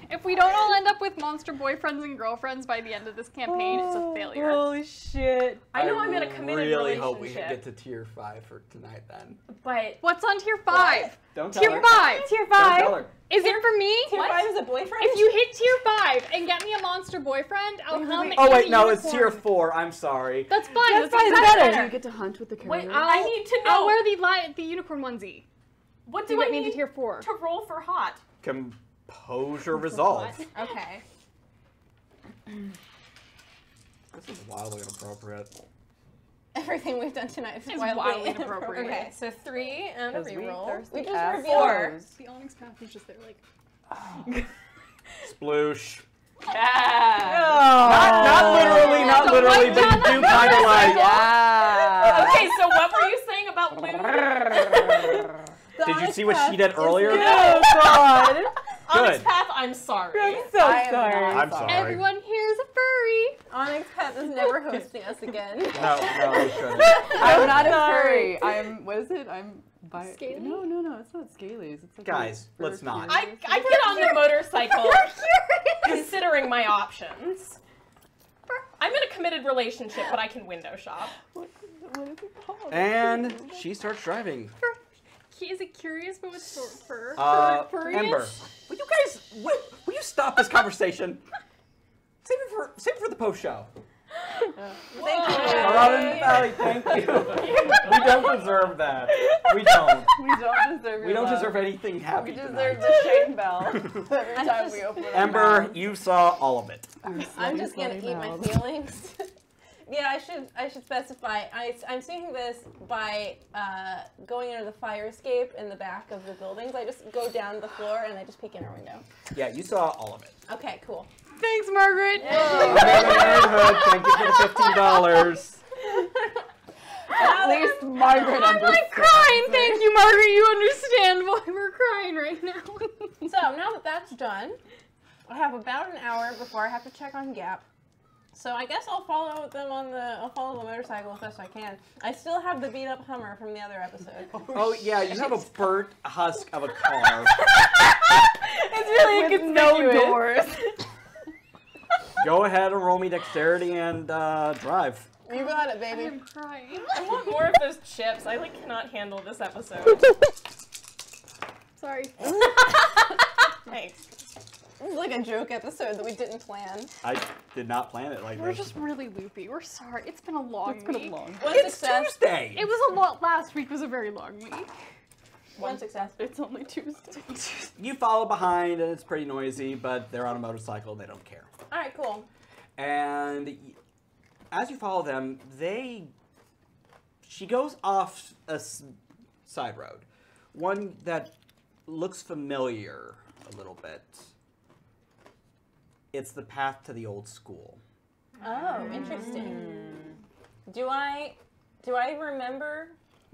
If we don't all end up with monster boyfriends and girlfriends by the end of this campaign, it's a failure. Holy shit. I know I'm in a committed really relationship. hope we can get to tier 5 for tonight then. But What's on tier 5? Don't tell Tier her. 5. Tier Don't 5. tell her. Is it for me? Tier 5 is a boyfriend? If you hit tier 5 and get me a monster boyfriend, I'll come Oh in wait, a no, it's unicorn. tier 4. I'm sorry. That's fine. That's fine, even better. Do you get to hunt with the carrier? wait, I need to know. I'll wear the unicorn onesie. What to do I get me need to tier 4. to roll for hot? Composure resolve. Okay. This is wildly inappropriate. Everything we've done tonight is It's wildly wildly inappropriate. inappropriate. Okay, so 3 and a 'Cause we reroll. thirsty We just ass revealed- hoes. The Onyx path is just there, like. Sploosh. Yeah. Not literally, not literally, but you do kind of like. Yeah. Okay, so what were you saying about Lou? Did you see what she did earlier? Oh, God. Onyx Good. Path, I'm sorry. I'm so sorry. I'm sorry. Everyone here's a furry. Onyx Path is never hosting us again. No, we shouldn't. I'm not a Sorry. furry. I'm, what is it? I'm bi- Scaly? No, it's not scalies. It's like Guys, a let's fur not. cute. I get on the motorcycle considering my options. I'm in a committed relationship, but I can window shop. What is it called? And she starts driving. Is it curious but with short fur? Ember, Furry-ish? will you guys, will you stop this conversation? Save it for the post show. Thank you. Robin Valley, thank you. We don't deserve that. We don't. We don't deserve We your don't love. deserve anything happy We tonight. deserve the shame bell every time we open our Ember, mouths. you saw all of it. Our I'm slutty, just gonna slutty eat my mouths. feelings. Yeah, I should specify. I'm seeing this by going under the fire escape in the back of the buildings. I just go down the floor and I just peek in our window. Yeah, you saw all of it. Okay, cool. Thanks, Margaret. Neighborhood, thank you for the $15. At least Margaret I'm understands. like crying. Thank you, Margaret. You understand why we're crying right now. So now that that's done, I have about an hour before I have to check on Gap. So I guess I'll follow the motorcycle as best I can. I still have the beat up Hummer from the other episode. Oh yeah, you have a burnt husk of a car. It's really With no doors. Go ahead and roll me dexterity and drive. You got it, baby. I'm crying. I want more of those chips. I like cannot handle this episode. Sorry. Thanks. This is like a joke episode that we didn't plan. I did not plan it like We're this. just really loopy. We're sorry. It's been a long It's been week. a long. One It's success. Tuesday. It was a lot. Last week was a very long week. One success. It's only Tuesday. You follow behind, and it's pretty noisy, but they're on a motorcycle. They don't care. All right, cool. And as you follow them, she goes off a side road, one that looks familiar a little bit. It's the path to the old school. Oh, interesting. Do I remember?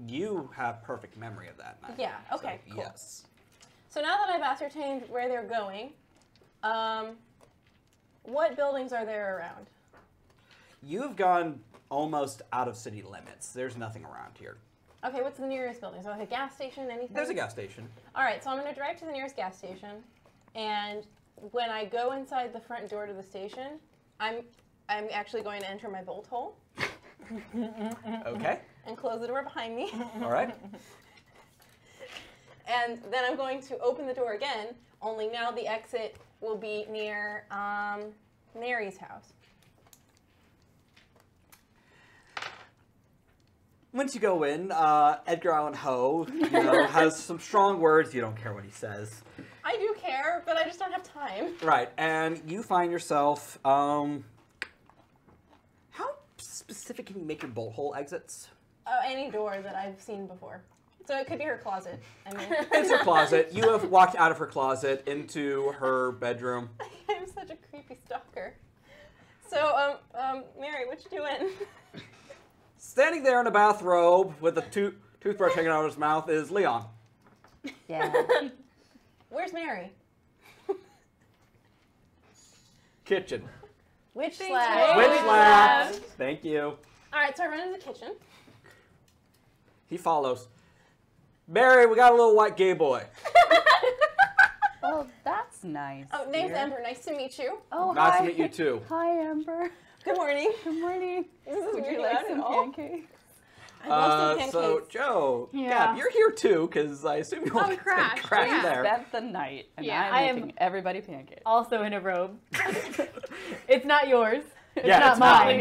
You have perfect memory of that night. Yeah, okay, So, cool. Yes. So now that I've ascertained where they're going, what buildings are there around? You have gone almost out of city limits. There's nothing around here. Okay, what's the nearest building? So like a gas station, anything? There's a gas station. All right, so I'm going to drive to the nearest gas station, and when I go inside the front door to the station, I'm actually going to enter my bolt hole Okay. and close the door behind me. All right. And then I'm going to open the door again, only now the exit will be near Mary's house. Once you go in, Edgar Allan Poe, has some strong words. You don't care what he says. I do care, but I just don't have time. Right, and you find yourself, how specific can you make your bolt hole exits? Any door that I've seen before. So it could be her closet. I mean, It's her closet. You have walked out of her closet into her bedroom. I'm such a creepy stalker. So, Mary, what you doing? Standing there in a bathrobe with a toothbrush hanging out of his mouth is Leon. Yeah. Where's Mary? Kitchen. Witch Thank slab. you. Witch lab. Thank you. All right, so I run into the kitchen. He follows. Mary, we got a little white gay boy. Oh, that's nice. Oh, name's dear. Ember. Nice to meet you. Oh, Nice hi. to meet you too. Hi, Ember. Good morning. Good morning. This is Would weird you loud like at some all. pancakes? I love some So pancakes. Joe, Yeah. Gab, you're here too, because I assume you'll Oh, Crash, crash yeah. there. Spent the night, and Yeah, I'm I am- making everybody pancakes. Also in a robe. It's not yours. It's Yeah, not it's not mine.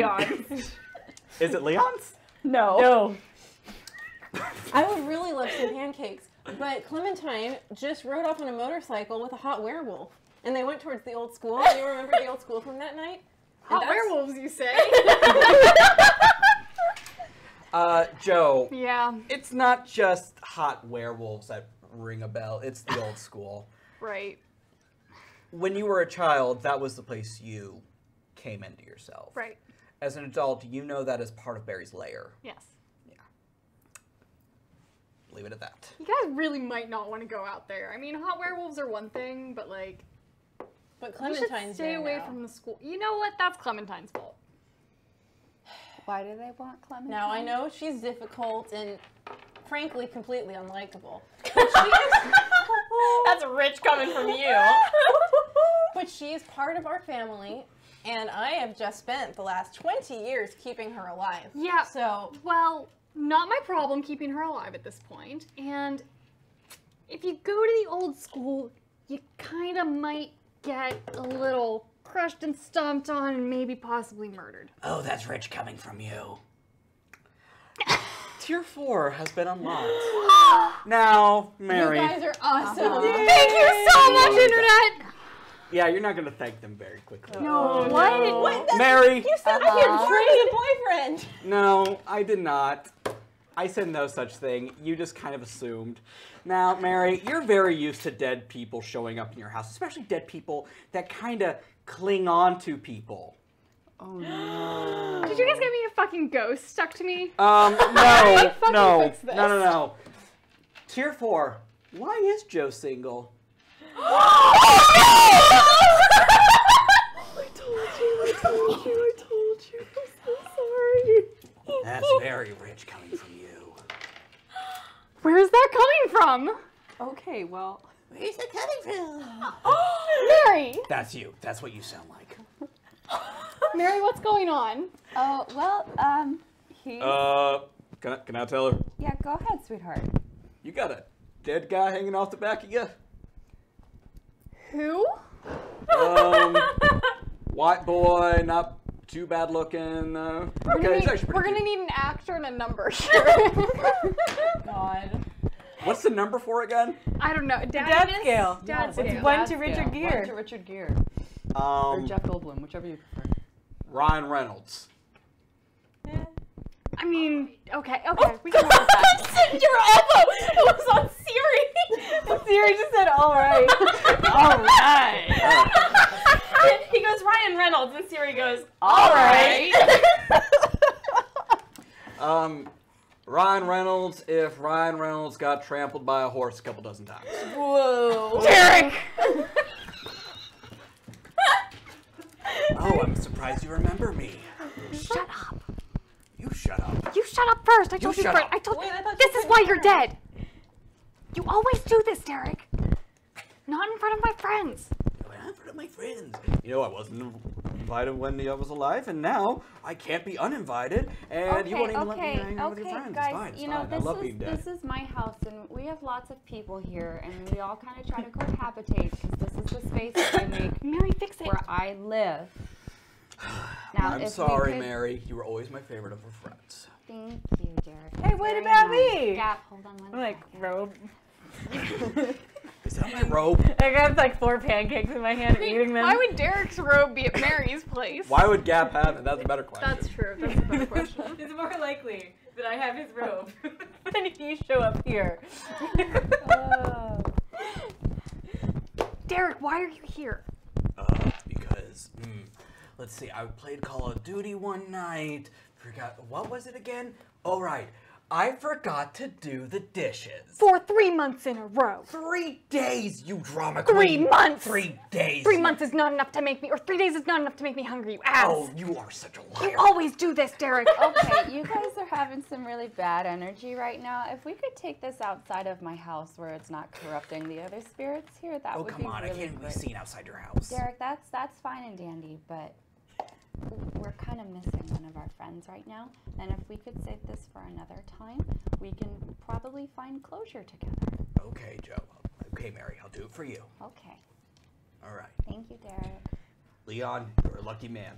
Leon's. Is it Leon's? No. No. I would really love some pancakes, but Clementine just rode off on a motorcycle with a hot werewolf, and they went towards the old school. Do you remember the old school from that night? And Hot that's- werewolves, you say? Joe, Yeah, it's not just hot werewolves that ring a bell. It's the old school. right. When you were a child, that was the place you came into yourself. Right. As an adult, you know that as part of Barry's lair. Yes. Leave it at that. You guys really might not want to go out there. I mean, hot werewolves are one thing, but like, But you Clementine's should stay there away now. from the school. You know what? That's Clementine's fault. Why do they want Clementine? Now I know she's difficult and, frankly, completely unlikable. That's rich coming from you. But she is part of our family, and I have just spent the last 20 years keeping her alive. Yeah. So, Well, not my problem keeping her alive at this point. And if you go to the old school, you kind of might get a little crushed and stomped on and maybe possibly murdered. Oh, that's rich coming from you. Tier 4 has been unlocked. Now, Mary. you guys are awesome. Thank you so much, Internet! Yeah, you're not going to thank them very quickly. No, what? Mary. You said I could trade a boyfriend. No, I did not. I said no such thing. You just kind of assumed. Now, Mary, you're very used to dead people showing up in your house, especially dead people that kind of cling on to people. Oh no. Did you guys get me a fucking ghost stuck to me? No, fucking no, fix this. no. Tier 4. Why is Joe single? I told you. I'm so sorry. That's very rich coming from you. Where's that coming from? Okay, well. Where's it coming from? Mary! That's you. That's what you sound like. Mary, what's going on? Oh, well, he. Can I tell her? Yeah, go ahead, sweetheart. You got a dead guy hanging off the back of you? Who? White boy, not too bad looking. Okay, he's actually We're pretty gonna cute. need an actor and a number. God. What's the number for it again? I don't know. Dad scale. Dad It's scale. one to Richard Gere. One to Richard Gere. Or Jeff Goldblum, whichever you prefer. Ryan Reynolds. I mean, okay, we can work with that. Your elbow! It was on Siri! Siri just said, all right. All right. He goes, Ryan Reynolds, and Siri goes, All right. Ryan Reynolds if Ryan Reynolds got trampled by a horse a couple dozen times. Whoa. Derek! Oh, I'm surprised you remember me. Shut up. You shut up. You shut up first. I told you shut first. up. I told Wait, I thought This you is said why you you're were- dead. You always do this, Derek. Not in front of my friends. I'm one of my friends. You know, I wasn't invited when I was alive, and now I can't be uninvited, and you won't even let me hang out with your friends. guys, It's fine, it's you know, fine. I love being dead. this is my house, and we have lots of people here, and we all kind of try to cohabitate because this is the space that I make Mary, fix it. where I live. Now, I'm if we sorry, could- Mary. You were always my favorite of her friends. Thank you, Derek. Hey, what Very about nice. me? Gap, hold on one I'm like, second. robe. Is that my robe? I got like 4 pancakes in my hand and eating them. Why would Derek's robe be at Mary's place? Why would Gap have it? That's a better question. That's true. That's a better question. It's more likely that I have his robe than if you show up here. Derek, why are you here? Because, let's see, I played Call of Duty one night, forgot. What was it again? Oh, right. I forgot to do the dishes. For 3 months in a row. 3 days, you drama 3 queen. months. 3 days. 3 months is not enough to make me, or 3 days is not enough to make me hungry, you ass. Oh, you are such a liar. You always do this, Derek. Okay, you guys are having some really bad energy right now. If we could take this outside of my house where it's not corrupting the other spirits here, that would be come on, really I can't be great. seen outside your house. Derek, that's fine and dandy, but we're kind of missing one of our friends right now. And if we could save this for another time, we can probably find closure together. Okay, Joe. Okay, Mary, I'll do it for you. Okay. All right. Thank you, Derek. Leon, you're a lucky man.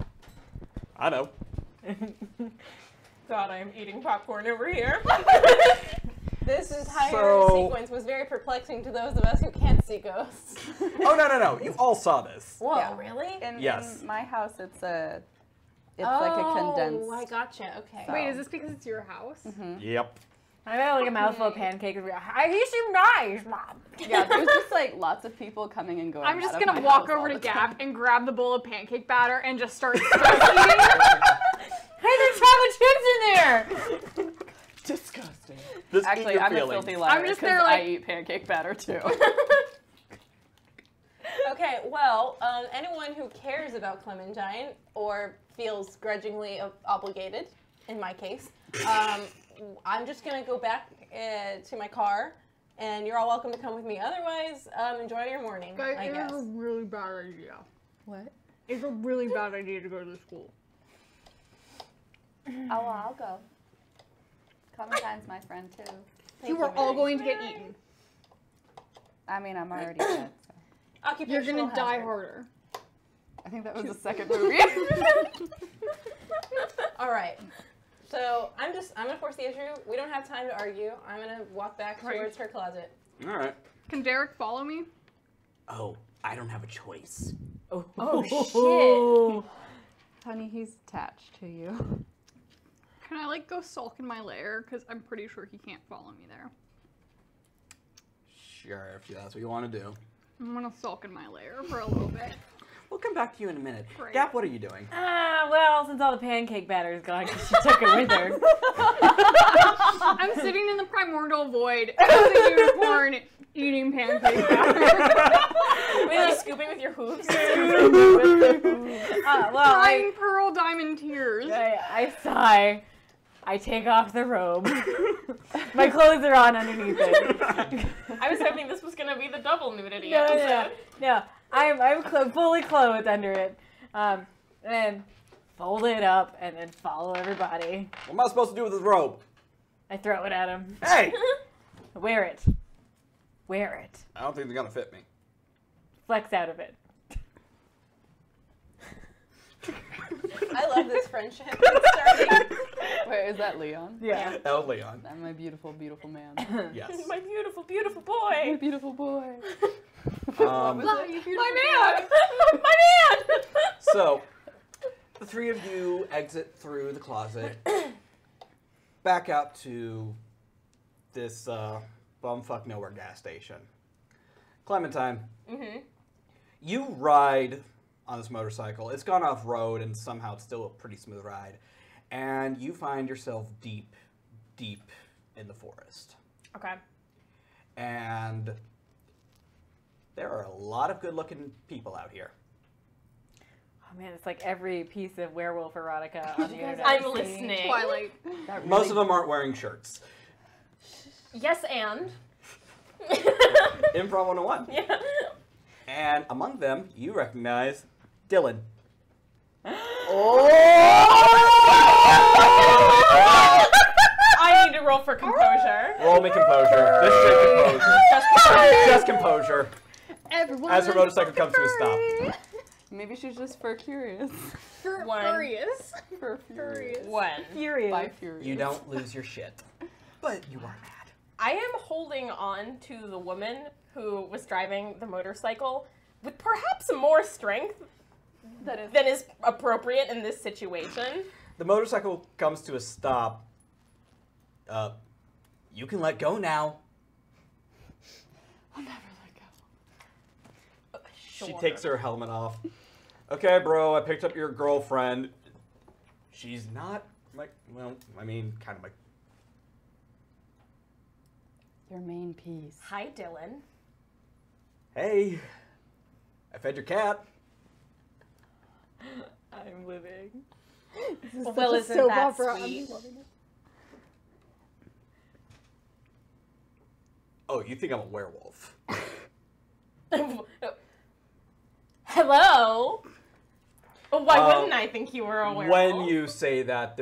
I know. God, I am eating popcorn over here. This entire So- sequence was very perplexing to those of us who can't see ghosts. Oh, no. You all saw this. Whoa, Yeah. really? Yes. In my house, it's like a condensed. Oh, I gotcha. Okay. Wait, is this because it's your house? Yep. I got like a mouthful of pancakes. You seem nice, Mom. Yeah, there's just like lots of people coming and going. I'm just out of gonna my walk house over all to the Gap time. and grab the bowl of pancake batter and just start stress eating. Hey, there's chocolate chips in there. Disgusting. Just eat Actually, your I'm a feelings. filthy liar I'm just 'cause there, like- I eat pancake batter too. Okay, well, anyone who cares about Clementine or feels grudgingly obligated, in my case, I'm just going to go back to my car, and you're all welcome to come with me. Otherwise, enjoy your morning, Guys, I it's guess. a really bad idea. What? It's a really bad idea to go to the school. Oh, well, I'll go. Clementine's my friend too. You are all going to get eaten. I mean, I'm already dead. So. You're Occupational gonna die hazard. harder. I think that was the second movie. All right. So I'm gonna force the issue. We don't have time to argue. I'm gonna walk back Right. towards her closet. All right. Can Derek follow me? Oh, I don't have a choice. Oh, Honey, he's attached to you. Can I like go sulk in my lair? Because I'm pretty sure he can't follow me there. Sure, if that's what you want to do. I'm gonna sulk in my lair for a little bit. We'll come back to you in a minute. Great. Gap, what are you doing? well, since all the pancake batter is gone, 'cause she took it with her. I'm sitting in the primordial void as a unicorn eating pancake batter. Wait, like scooping with your hooves? Well, Crying pearl diamond tears. I sigh. I take off the robe. My clothes are on underneath it. I was hoping this was gonna be the double nudity No, episode. no. I'm fully clothed under it. And then fold it up and then follow everybody. What am I supposed to do with this robe? I throw it at him. Hey! Wear it. Wear it. I don't think it's gonna fit me. Flex out of it. I love this friendship. It's starting. Wait, is that Leon? Yeah. Oh, Leon. I'm my beautiful, beautiful man. Yes. My beautiful, beautiful My boy. beautiful boy. Um, My man. My man. so, the three of you exit through the closet, back out to this bumfuck nowhere gas station. Clementine, you ride on this motorcycle. It's gone off road and somehow it's still a pretty smooth ride. And you find yourself deep, deep in the forest. Okay. And there are a lot of good-looking people out here. Oh man, it's like every piece of werewolf erotica on the internet. I'm listening. Twilight. Most of them aren't wearing shirts. Yes, and. Improv 101. Yeah. And among them, you recognize Dylan. I need to roll for composure. Roll me composure. Just take composure. Just composure. Everyone As her motorcycle comes to a stop. Maybe she's just fur curious. One. Furious. Fur furious. One. Furious. By furious. You don't lose your shit. But you are mad. I am holding on to the woman who was driving the motorcycle with perhaps more strength than is appropriate in this situation. The motorcycle comes to a stop. You can let go now. I'll never let go. She takes her helmet off. Okay, bro, I picked up your girlfriend. She's not Like, well, I mean, kind of like. Your main piece. Hi, Dylan. Hey, I fed your cat. I'm living. Well, isn't that sweet? Oh, you think I'm a werewolf? Hello? Why wouldn't I think you were a werewolf? When you say that,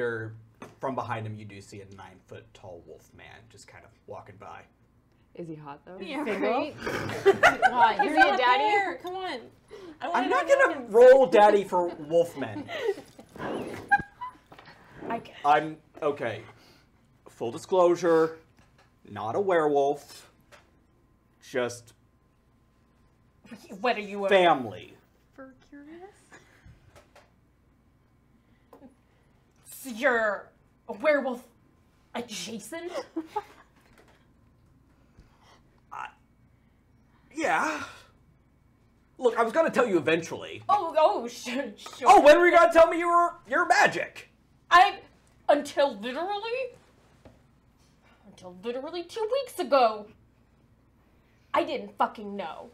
from behind him, you do see a 9-foot-tall wolf man just kind of walking by. Is he hot though? Yeah, Single? right? Why? Is he a daddy? There. Come on. I'm not gonna roll daddy for wolfmen. I'm okay. Full disclosure, not a werewolf. Just What are you? family. For curious? So you're a werewolf adjacent? Yeah. Look, I was gonna tell you eventually. Sure. Oh, when were you gonna tell me you're magic? Until literally 2 weeks ago. I didn't fucking know.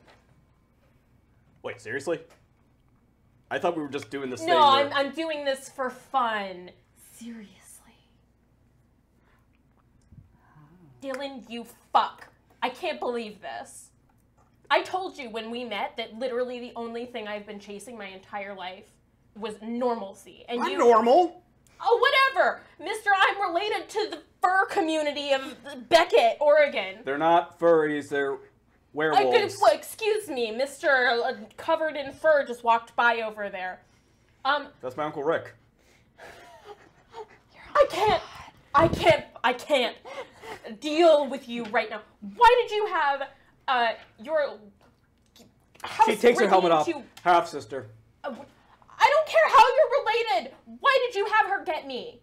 Wait, seriously? I thought we were just doing this thing. No, I'm doing this for fun. Seriously. Dylan, you fuck. I can't believe this. I told you when we met that literally the only thing I've been chasing my entire life was normalcy. And I'm normal. Oh, whatever. Mister, I'm related to the fur community of Beckett, Oregon. They're not furries, they're werewolves. Excuse me, Mr. Covered in fur just walked by over there. That's my Uncle Rick. I can't deal with you right now. Why did you have your house She takes her helmet off. into- Half sister. I don't care how you're related. Why did you have her get me?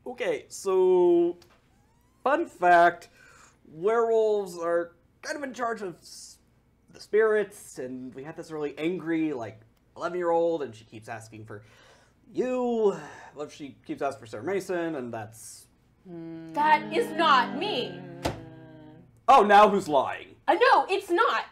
Okay, so fun fact, werewolves are kind of in charge of the spirits, and we had this really angry, 11-year-old, and she keeps asking for you. Well, she keeps asking for Sarah Mason, and that's... That is not me. Oh, now who's lying? No, it's not.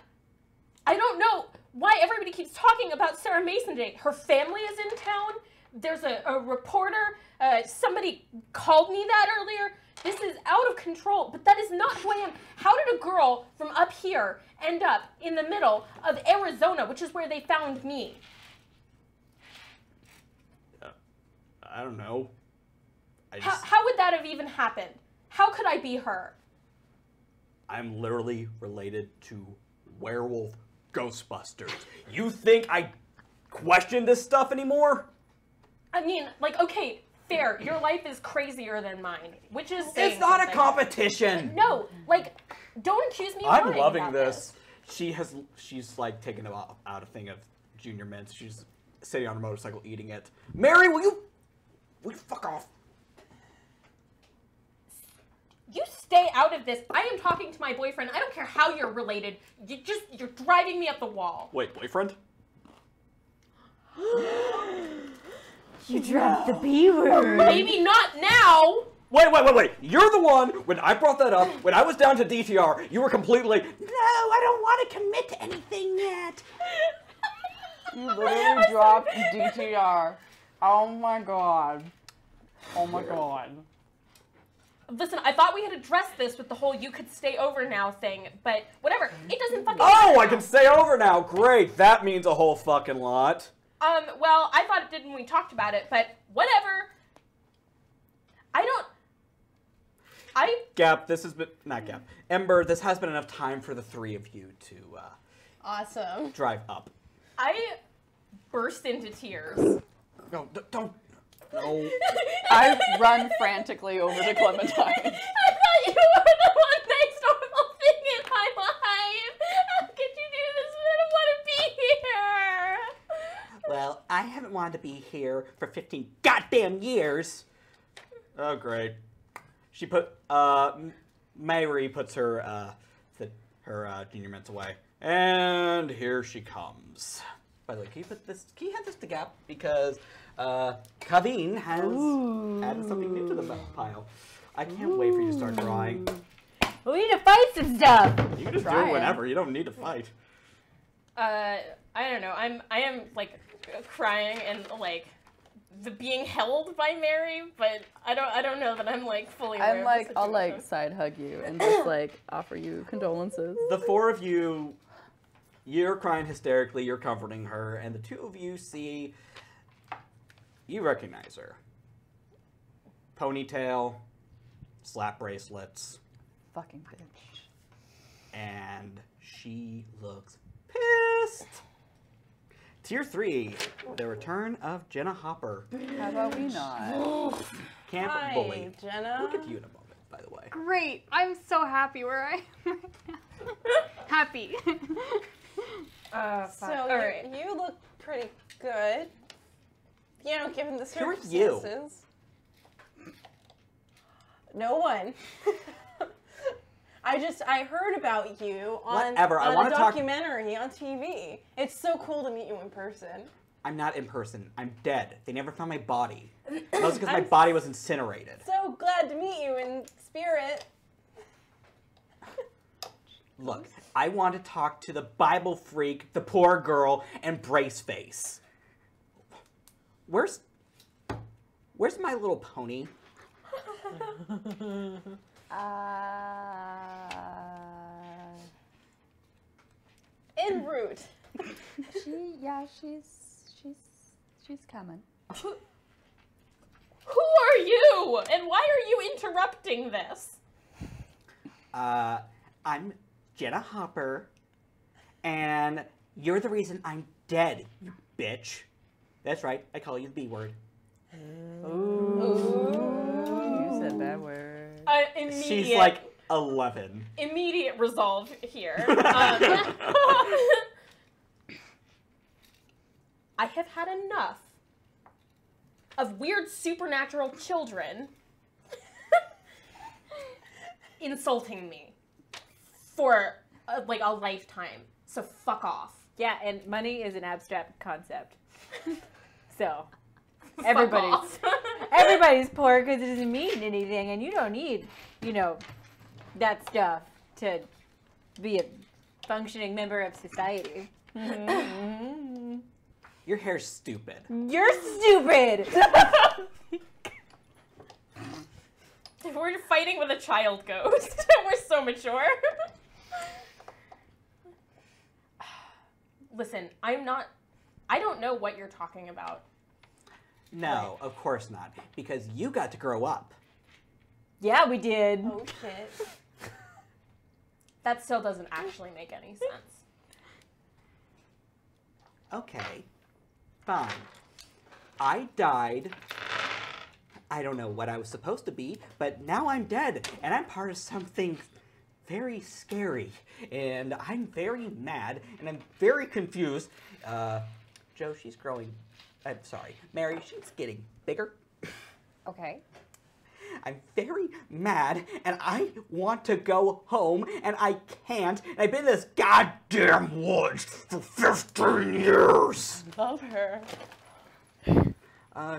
I don't know why everybody keeps talking about Sarah Mason today. Her family is in town. There's a reporter. Somebody called me that earlier. This is out of control, but that is not who I am. How did a girl from up here end up in the middle of Arizona, which is where they found me? I don't know. How would that have even happened? How could I be her? I'm literally related to werewolf Ghostbusters. You think I question this stuff anymore? I mean, okay, fair. Your life is crazier than mine, which is It's not a competition. No, don't accuse me of I'm lying loving about this. She's taken out a thing of Junior Mints. She's sitting on her motorcycle eating it. Mary, will you fuck off? You stay out of this. I am talking to my boyfriend. I don't care how you're related. You're driving me up the wall. Wait, boyfriend? You dropped the B word. Maybe not now. Wait. You're the one, when I brought that up, when I was down to DTR, you were completely, no, I don't want to commit to anything yet. You literally dropped DTR. Oh my god. Oh my god. Listen, I thought we had addressed this with the whole you could stay over now thing, but whatever. It doesn't fucking Oh, matter I can stay over now. Great. That means a whole fucking lot. Well, I thought it did when we talked about it, but whatever. Gap, this has been, not Gap. Ember, this has been enough time for the three of you to, Awesome. drive up. I burst into tears. No, don't. No. I run frantically over to Clementine. I thought you were the one most normal thing in my life. How could you do this? I don't want to be here. Well, I haven't wanted to be here for 15 goddamn years. Oh, great. She put, Mary puts her, Junior Mints away. And here she comes. By the way, can you hand this to Gap? Because Kaveen has added something new to the pile. I can't wait for you to start drawing. We need to fight some stuff. You can just do it whenever. You don't need to fight. I don't know. I am like crying and like being held by Mary, but I don't know that I'm like fully aware I'm of like, the I'll like situation. side hug you and just like offer you condolences. The four of you, you're crying hysterically, you're comforting her, and the two of you see, you recognize her. Ponytail, slap bracelets, Fucking bitch. and she looks pissed. Tier 3, the return of Jenna Hopper. How about we not? Camp Hi, Bully. Jenna. We'll get to you in a moment, by the way. Great. I'm so happy where I am right now. Happy. So Alright. you look pretty good. You know, given the Who are you? circumstances. No one. I heard about you on, Whatever, I on wanna a talk- documentary on TV. It's so cool to meet you in person. I'm not in person. I'm dead. They never found my body. That was because my I'm- body was incinerated. So glad to meet you in spirit. Look, I want to talk to the Bible freak, the poor girl, and Braceface. Where's My Little Pony? En route. She's coming. Who are you? And why are you interrupting this? I'm Jenna Hopper, and you're the reason I'm dead, you bitch. That's right, I call you the B word. You said that word. Immediate. She's like 11. Immediate resolve here. I have had enough of weird supernatural children insulting me for like a lifetime. So fuck off. Yeah, and money is an abstract concept. So Fuck everybody's off. everybody's poor because it doesn't mean anything, and you don't need, that stuff to be a functioning member of society. Your hair's stupid. You're stupid. We're fighting with a child ghost. We're so mature. Listen, I don't know what you're talking about. No, of course not, because you got to grow up. Yeah, we did. Oh shit. That still doesn't actually make any sense. Okay, fine. I died. I don't know what I was supposed to be, but now I'm dead, and I'm part of something very scary, and I'm very mad, and I'm very confused. Joe, she's growing. I'm sorry, Mary, she's getting bigger. Okay. I'm very mad, and I want to go home, and I can't. And I've been in this goddamn woods for 15 years. Love her.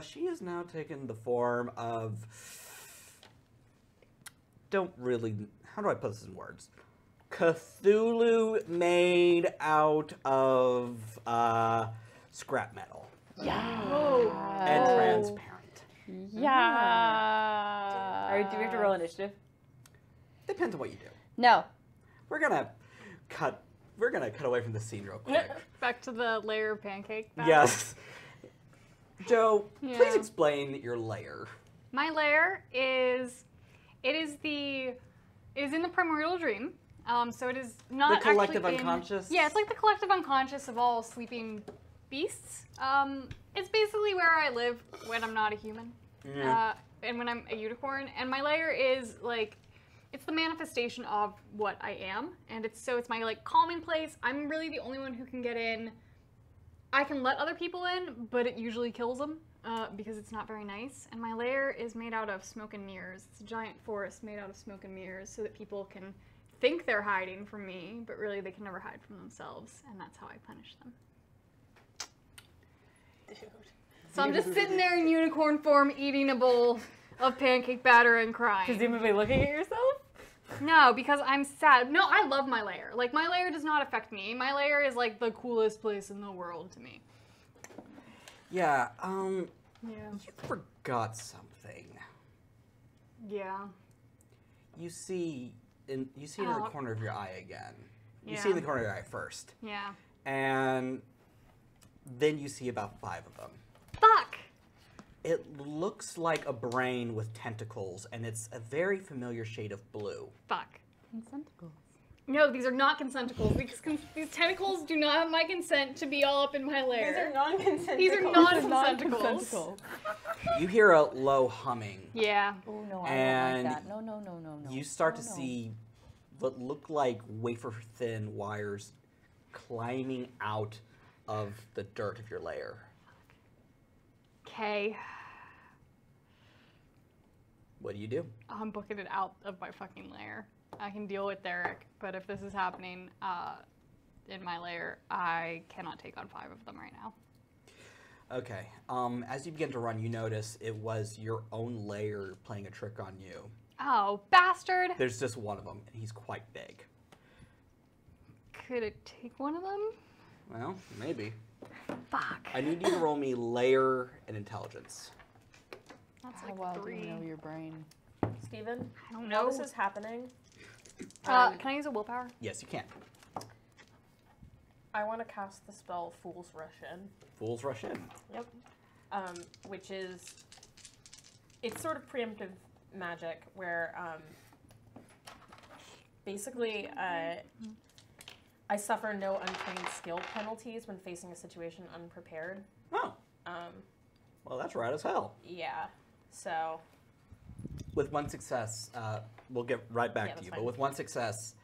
She has now taken the form of. How do I put this in words? Cthulhu made out of scrap metal and transparent. Yeah. All right, do we have to roll initiative? Depends on what you do. No. We're gonna cut away from the scene real quick. Back to the layer of pancake. batter. Yes. Joe, please Yeah. explain your layer. My lair is in the primordial dream. So it is not The collective actually unconscious? Yeah, it's like the collective unconscious of all sleeping beasts. It's basically where I live when I'm not a human, and when I'm a unicorn. And my lair is like, it's the manifestation of what I am, and it's my like calming place. I'm really the only one who can get in. I can let other people in, but it usually kills them because it's not very nice. And my lair is made out of smoke and mirrors. It's a giant forest made out of smoke and mirrors so that people can think they're hiding from me, but really they can never hide from themselves, and that's how I punish them. So I'm just sitting there in unicorn form eating a bowl of pancake batter and crying. Presumably looking at yourself? No, because I'm sad. No, I love my lair. Like, my lair does not affect me. My lair is, like, the coolest place in the world to me. Yeah, Yeah. you forgot something. Yeah. You see in the corner of your eye again. You see Yeah. in the corner of your eye first. Yeah. And then you see about 5 of them. Fuck! It looks like a brain with tentacles, and it's a very familiar shade of blue. Fuck. Consenticles. No, these are not consenticles. These tentacles do not have my consent to be all up in my lair. These are non-consenticles. These are non-consenticles. You hear a low humming. Yeah. Oh no, I And don't like that. No. You start to no. see what look like wafer-thin wires climbing out of the dirt of your lair. Okay. What do you do? I'm booking it out of my fucking lair. I can deal with Derek, but if this is happening in my lair, I cannot take on 5 of them right now. Okay. As you begin to run, you notice it was your own lair playing a trick on you. Oh, bastard! There's just one of them, and he's quite big. Could it take one of them? Well, maybe. Fuck. I need you to roll me lair and intelligence. That's How like well 3. do you know your brain? Steven, I don't while know. this is happening, Can I use a willpower? Yes, you can. I want to cast the spell Fool's Rush In. Fools rush in. Yep. Which is, it's sort of preemptive magic where basically I suffer no untrained skill penalties when facing a situation unprepared. Oh. Well, that's right as hell. Yeah. So. With one success, we'll get right back to you, fine. but with one success,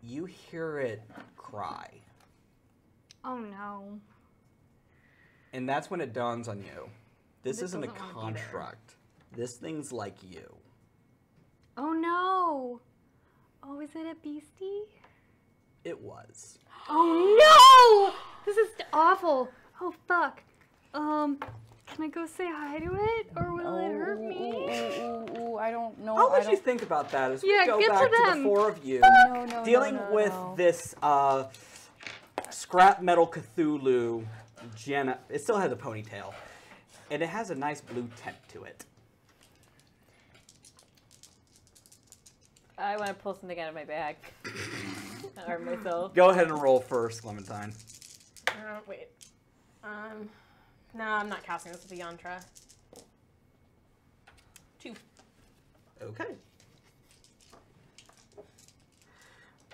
you hear it cry. Oh no. And that's when it dawns on you. This It isn't a doesn't wanna be there. construct. This thing's like you. Oh no. Oh, is it a beastie? It was. Oh no! This is awful. Oh fuck. Can I go say hi to it, or will it hurt me? Ooh, I don't know. I'll let you think about that as we Yeah, go get to back to them. the 4 of you. No, Dealing with this scrap metal Cthulhu, Jenna. It still has a ponytail, and it has a nice blue tint to it. I want to pull something out of my bag. Arm myself. Go ahead and roll first, Clementine. Wait. No, I'm not casting this with the yantra. 2. Okay.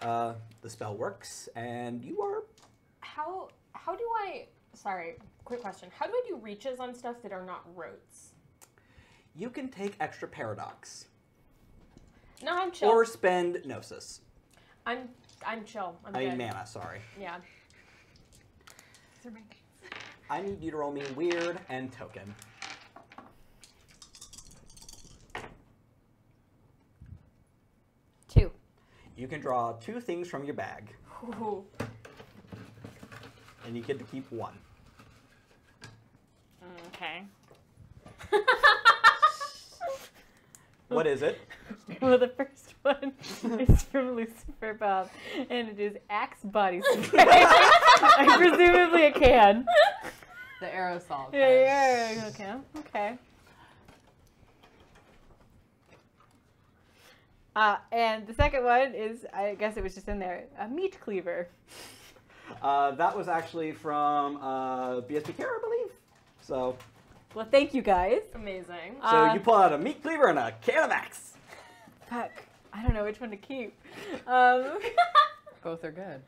The spell works, and you are. How do I? Sorry, quick question. How do I do reaches on stuff that are not rotes? You can take extra paradox. No, I'm chill. Or spend gnosis. I'm chill. I'm I mean good. mana, sorry. Yeah. I need you to roll me weird and token. Two. You can draw 2 things from your bag, Ooh. and you get to keep 1. Okay. What is it? Well, the first one is from Lucifer Bob, and it is Axe Body Spray. Presumably a can. The aerosol. Yeah, okay. And the second one is, I guess it was just in there, a meat cleaver. That was actually from BSP Care, I believe. So Well, thank you guys. Amazing. you pull out a meat cleaver and a can of axe. Fuck. I don't know which one to keep. Both are good.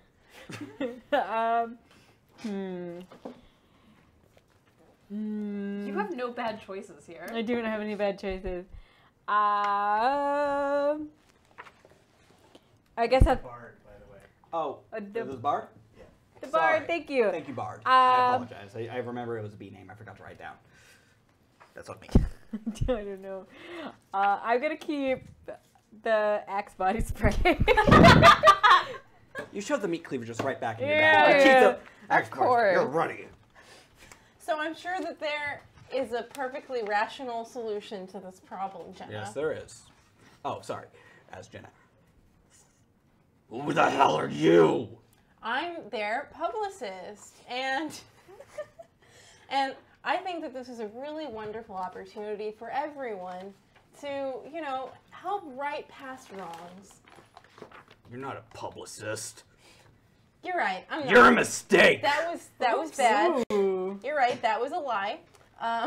You have no bad choices here. I don't have any bad choices. I guess that's Bard, by the way. Oh, the- is this Bard? the Sorry. bard. Thank you. Thank you, Bard. I apologize. I remember it was a B name. I forgot to write down. That's on me. I don't know. I'm gonna keep the Axe Body Spray. You shove the meat cleaver just right back in your Yeah, bag. You keep yeah. the axe Of course. You're ready. So I'm sure that there is a perfectly rational solution to this problem, Jenna. Yes, there is. Oh, sorry. As Jenna. Who the hell are you? I'm their publicist, and and I think that this is a really wonderful opportunity for everyone to, you know, help right past wrongs. You're not a publicist. You're right. I'm not. You're a mistake. That was bad. You're right. That was a lie. I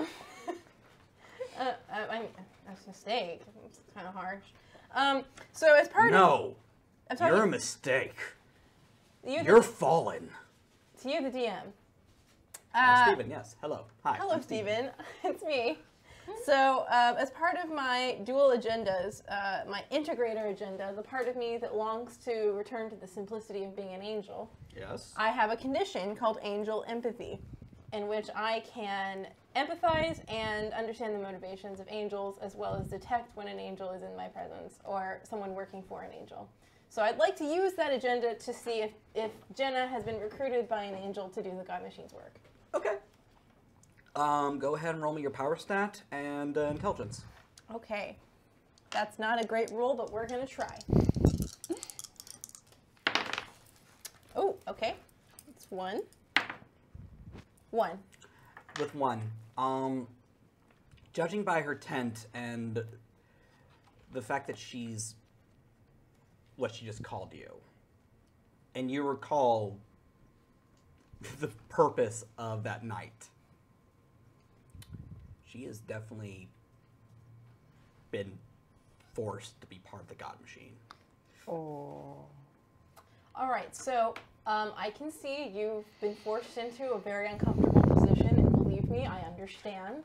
mean, that's a mistake. It's kind of harsh. So as part of you're a mistake. you're You're fallen. to you, the DM. Steven, yes. Hello. Hi. Hello, I'm Steven. It's me. So, as part of my dual agendas, my integrator agenda, the part of me that longs to return to the simplicity of being an angel, Yes. I have a condition called angel empathy, in which I can empathize and understand the motivations of angels, as well as detect when an angel is in my presence or someone working for an angel. So I'd like to use that agenda to see if Jenna has been recruited by an angel to do the God Machine's work. Okay. Go ahead and roll me your power stat and intelligence. Okay. That's not a great rule, but we're going to try. Oh, okay. It's 1. 1. With 1. Judging by her tent and the fact that she's what she just called you, and you recall the purpose of that night, she has definitely been forced to be part of the God Machine. Oh. All right, so I can see you've been forced into a very uncomfortable position, and believe me, I understand.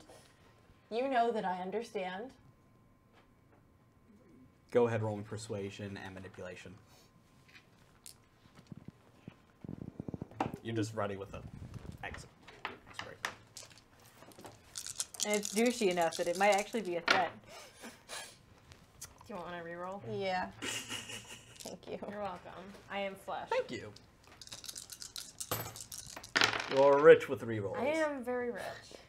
You know that I understand. Go ahead, roll me persuasion and manipulation. You're just ready with the exit. And it's douchey enough that it might actually be a threat. Do you want to reroll? Yeah. Thank you. You're welcome. I am flesh. Thank you. You're rich with rerolls. I am very rich.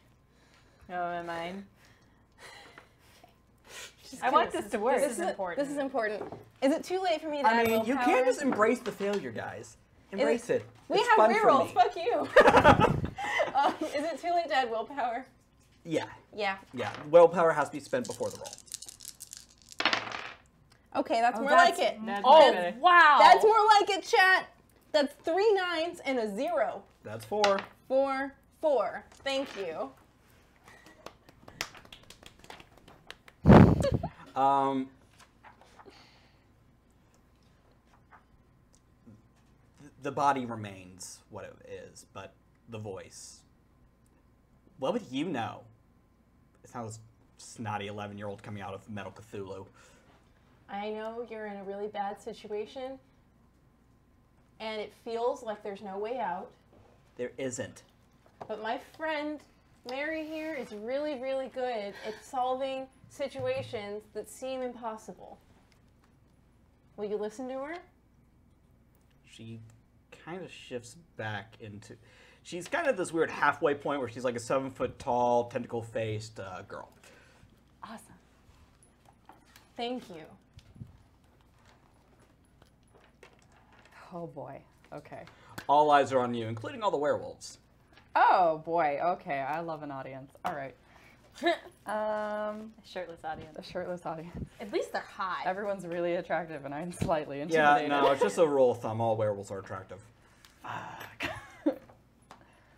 Oh, am I? I want this to work. This is important. This is important. Is it too late for me to I add mean, you willpower? can't just embrace the failure, guys. Embrace it. We It's have fun for rerolls. me. Fuck you. Is it too late to add willpower? Yeah. Yeah. Yeah. Willpower has to be spent before the roll. Okay, that's more like it. Oh, wow. That's more like it, chat. That's 3 9s and a 0. That's 4. 4, 4. Thank you. The body remains what it is, but the voice. What would you know? It sounds snotty 11-year-old coming out of Metal Cthulhu. I know you're in a really bad situation, and it feels like there's no way out. There isn't. But my friend Mary here is really, really good at solving situations that seem impossible. Will you listen to her? She kind of shifts back into... She's kind of this weird halfway point where she's like a 7-foot-tall, tentacle-faced girl. Awesome. Thank you. Oh boy. Okay. All eyes are on you, including all the werewolves. Oh boy. Okay. I love an audience. All right. Shirtless audience. A shirtless audience. At least they're high. Everyone's really attractive, and I'm slightly Yeah, intimidated. no, it's just a rule of thumb. All werewolves are attractive. Fuck.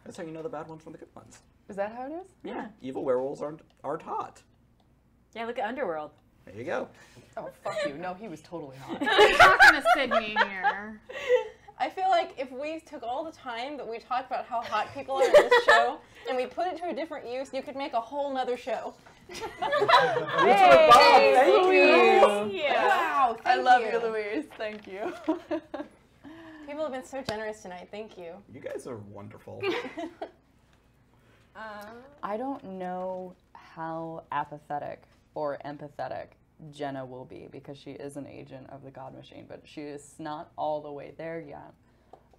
That's how you know the bad ones from the good ones. Is that how it is? Yeah. Evil werewolves aren't hot. Yeah, look at Underworld. There you go. Oh fuck you! No, he was totally hot. You're talking to Sydney here. I feel like if we took all the time that we talked about how hot people are in this show and we put it to a different use, you could make a whole nother show. Hey, thank you. Yeah. Wow, I thank love you, Louise. Thank you. People have been so generous tonight. Thank you. You guys are wonderful. I don't know how apathetic or empathetic Jenna will be because she is an agent of the God Machine, but she is not all the way there yet.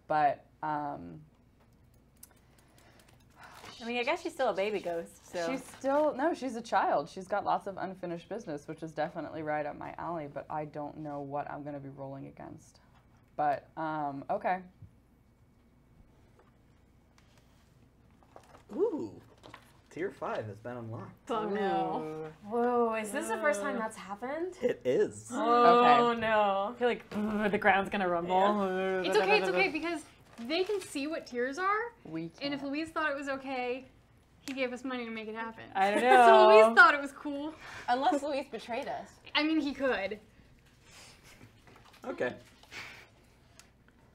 But I mean, I guess she's still a baby ghost, so. She's a child. She's got lots of unfinished business, which is definitely right up my alley, but I don't know what I'm going to be rolling against. But, okay. Ooh. Tier 5 has been unlocked. Oh no. Whoa, is this the first time that's happened? It is. Oh no. I feel like the ground's gonna rumble. It's okay because they can see what tears are. And if Louise thought it was okay, he gave us money to make it happen. I don't know. So Louise thought it was cool. Unless Louise betrayed us. I mean, he could. Okay.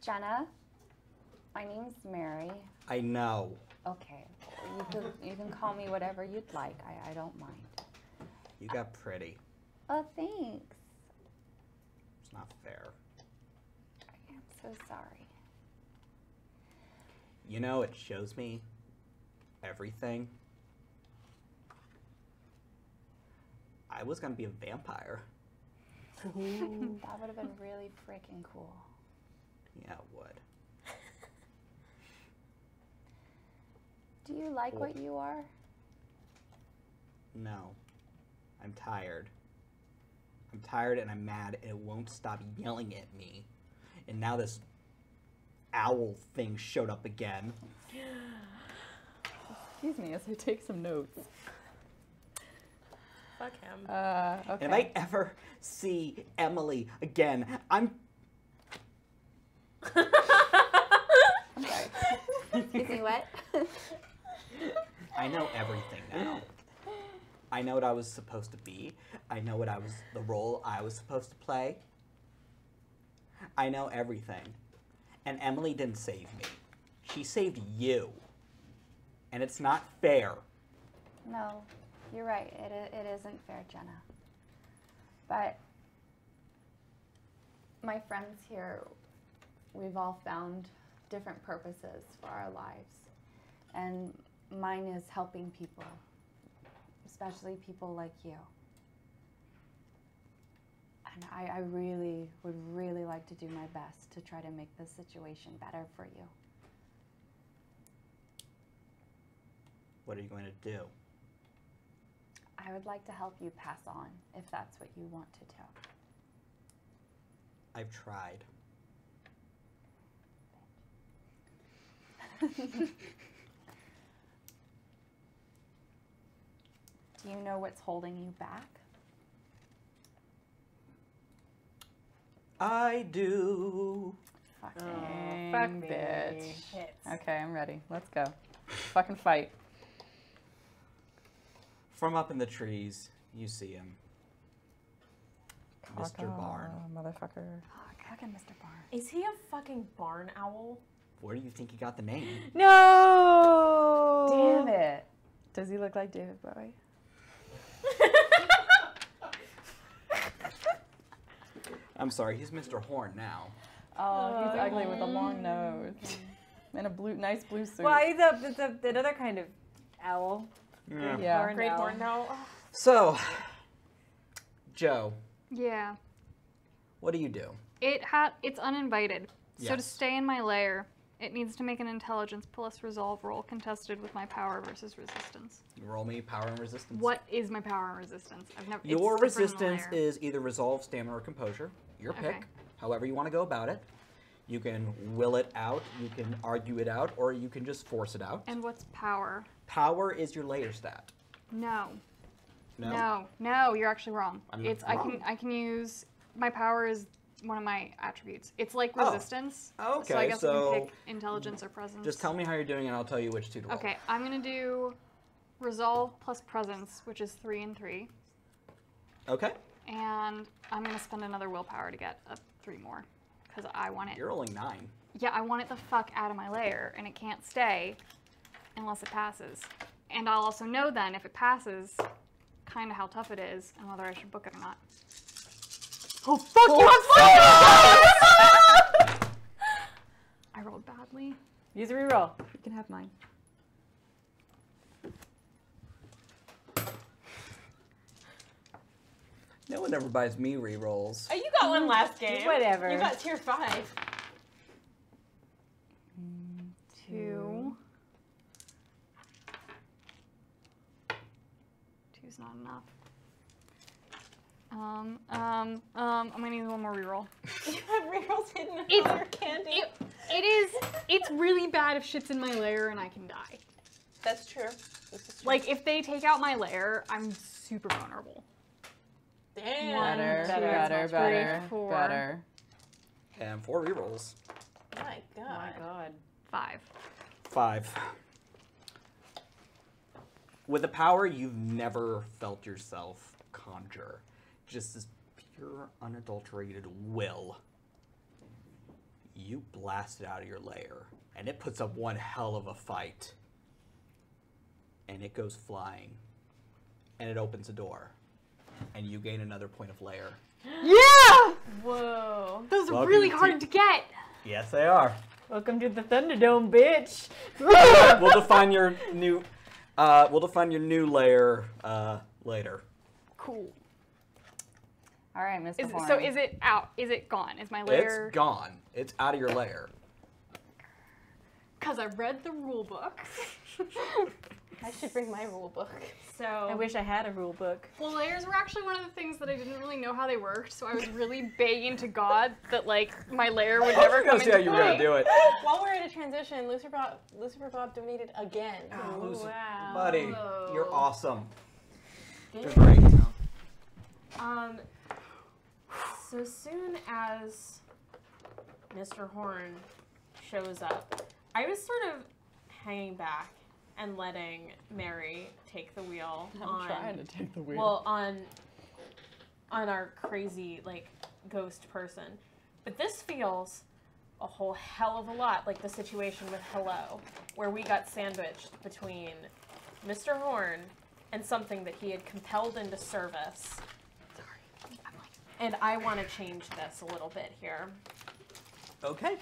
Jenna, my name's Mary. I know. Okay, you can call me whatever you'd like. I don't mind. You got pretty. Oh, thanks. It's not fair. I'm so sorry. You know, it shows me everything. I was gonna be a vampire. That would have been really freaking cool. Yeah, it would. Do you like what you are? No. I'm tired. I'm tired and I'm mad and it won't stop yelling at me. And now this owl thing showed up again. Excuse me as I take some notes. Fuck him. Okay. If I ever see Emily again, I'm... Excuse me, what? I know everything now. I know what I was supposed to be. I know the role I was supposed to play. I know everything. And Emily didn't save me. She saved you. And it's not fair. No, you're right. It isn't fair, Jenna. But my friends here, we've all found different purposes for our lives. And mine is helping people, especially people like you. And I really would really like to do my best to try to make this situation better for you. What are you going to do? I would like to help you pass on, if that's what you want to do. I've tried. Do you know what's holding you back? I do. Fucking Fuck bitch. Okay, I'm ready. Let's go. Fucking fight. From up in the trees, you see him. Mr. Barn. Motherfucker. Fucking Mr. Barn. Is he a fucking barn owl? Where do you think he got the name? No! Damn it. Does he look like David Bowie? I'm sorry, he's Mr. Horn now. Oh, he's ugly with a long nose. And a nice blue suit. Well, it's another kind of owl. Yeah. Great horn owl. So, Joe, Yeah. what do you do? It's uninvited. So to Yes. stay in my lair, it needs to make an intelligence plus resolve roll contested with my power versus resistance. You roll me power and resistance. What is my power and resistance? I've never. Your it's different in the resistance lair. is either resolve, stamina, or composure. Your pick. Okay. However you want to go about it. You can will it out, you can argue it out, or you can just force it out. And what's power? Power is your layer stat. No. No? No, you're actually wrong. I'm It's wrong. I can use my power is one of my attributes. It's like Oh. resistance. Okay, So I guess I so can pick intelligence or presence. Just tell me how you're doing and I'll tell you which two to roll. Okay, I'm gonna do resolve plus presence, which is 3 and 3, Okay. and I'm gonna spend another willpower to get 3 more because I want it. You're rolling 9. Yeah, I want it the fuck out of my lair, and it can't stay unless it passes. And I'll also know then if it passes, kind of how tough it is and whether I should book it or not. Oh fuck you! I rolled badly. Use a reroll. You can have mine. No one ever buys me re-rolls. Oh, you got one last game. Whatever. You got tier 5. 2, not enough. I'm gonna need one more reroll. You have rerolls hidden in It's- all your candy. It's really bad if shit's in my lair and I can die. That's true. This is true. Like, if they take out my lair, I'm super vulnerable. Damn. Better. 4. And 4 rerolls. My God. Oh my god. 5. 5. With a power you've never felt yourself conjure. Just this pure, unadulterated will. You blast it out of your lair, and it puts up one hell of a fight. And it goes flying. And it opens a door. And you gain another point of lair. Yeah! Whoa. Those are Welcome really to- hard to get. Yes, they are. Welcome to the Thunderdome, bitch. We'll define your new layer later. Cool. All right, Mr. Horn. So is it out? Is it gone? Is my lair? It's gone. It's out of your lair. Because I read the rule book. I should bring my rule book. So I wish I had a rule book. Well, layers were actually one of the things that I didn't really know how they worked, so I was really begging to God that, like, my lair would never come See how into you were gonna play. do it, While we're at a transition, Lucifer Bob donated again. Wow. buddy. You're awesome. You're great. So soon as Mr. Horn shows up, I was sort of hanging back and letting Mary take the wheel I'm trying to take the wheel. well, on our crazy, like, ghost person. But this feels a whole hell of a lot like the situation with Hello, where we got sandwiched between Mr. Horn and something that he had compelled into service. And I want to change this a little bit here. Okay.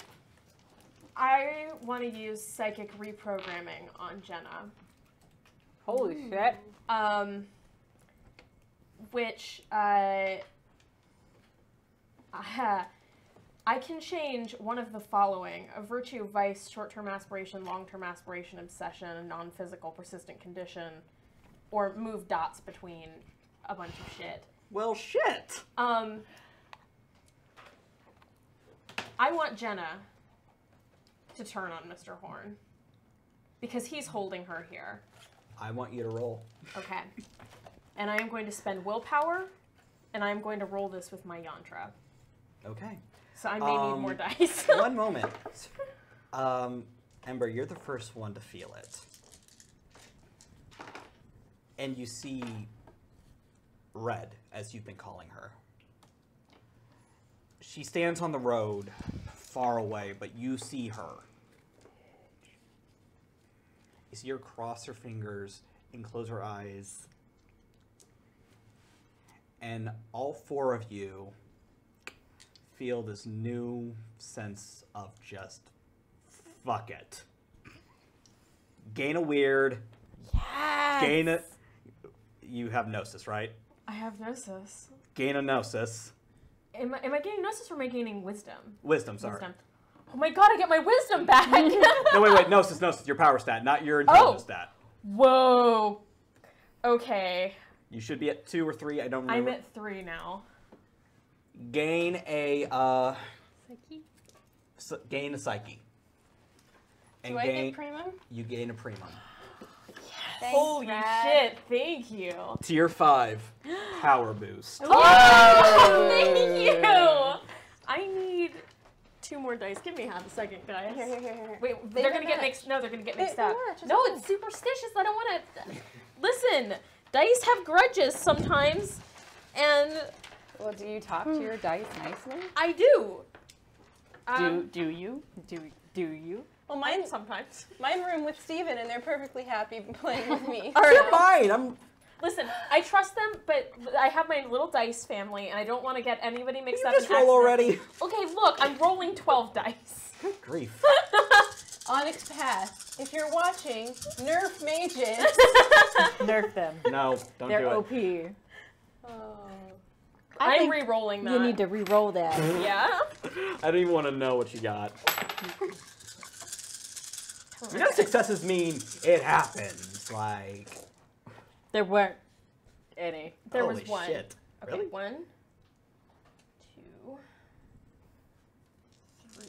I want to use psychic reprogramming on Jenna. Holy shit. Which I can change one of the following: a virtue, vice, short-term aspiration, long-term aspiration, obsession, a non-physical persistent condition, or move dots between a bunch of shit. Well, shit. I want Jenna to turn on Mr. Horn because he's holding her here. I want you to roll. Okay. And I am going to spend willpower, and I am going to roll this with my yantra. Okay. So I may need more dice. One moment. Ember, you're the first one to feel it. And you see Red, as you've been calling her. She stands on the road, far away, but you see her. You see her cross her fingers and close her eyes. And all 4 of you feel this new sense of just fuck it. Gain a weird. Yes. Gain a. You have gnosis, right? I have gnosis. Gain a gnosis. Am I gaining gnosis or am I gaining wisdom? Wisdom, sorry. Wisdom. Oh my god, I get my wisdom back! No, wait, gnosis, your power stat, not your intelligence stat. Whoa. Okay. You should be at 2 or 3, I don't remember. I'm at 3 now. Gain a, Psyche? gain a psyche. And Do I get premium? You gain a premium. Holy shit, thank you. Tier 5, power boost. Oh, thank you! I need 2 more dice. Give me half a second, guys. Here. Wait, They they're don't gonna get match. mixed. No, they're gonna get They mixed up. match, it's No, fine. it's superstitious. I don't want to. Listen, dice have grudges sometimes, and Well, do you talk to your dice nicely? I do. Do you? Do you? Well, mine Sometimes. room with Steven, and they're perfectly happy playing with me. You're fine, Listen, I trust them, but I have my little dice family, and I don't want to get anybody mixed up. just in roll accident. already. Okay, look, I'm rolling 12 dice. Grief. Onyx Pass. If you're watching, nerf mages. Nerf them. No, don't They're do it. OP. Oh. I I'm think re-rolling that. You need to re-roll that. Yeah? I don't even want to know what you got. You know, successes mean it happens. Like, There weren't any. There Holy was one. shit. Okay, Really? 1, 2, 3.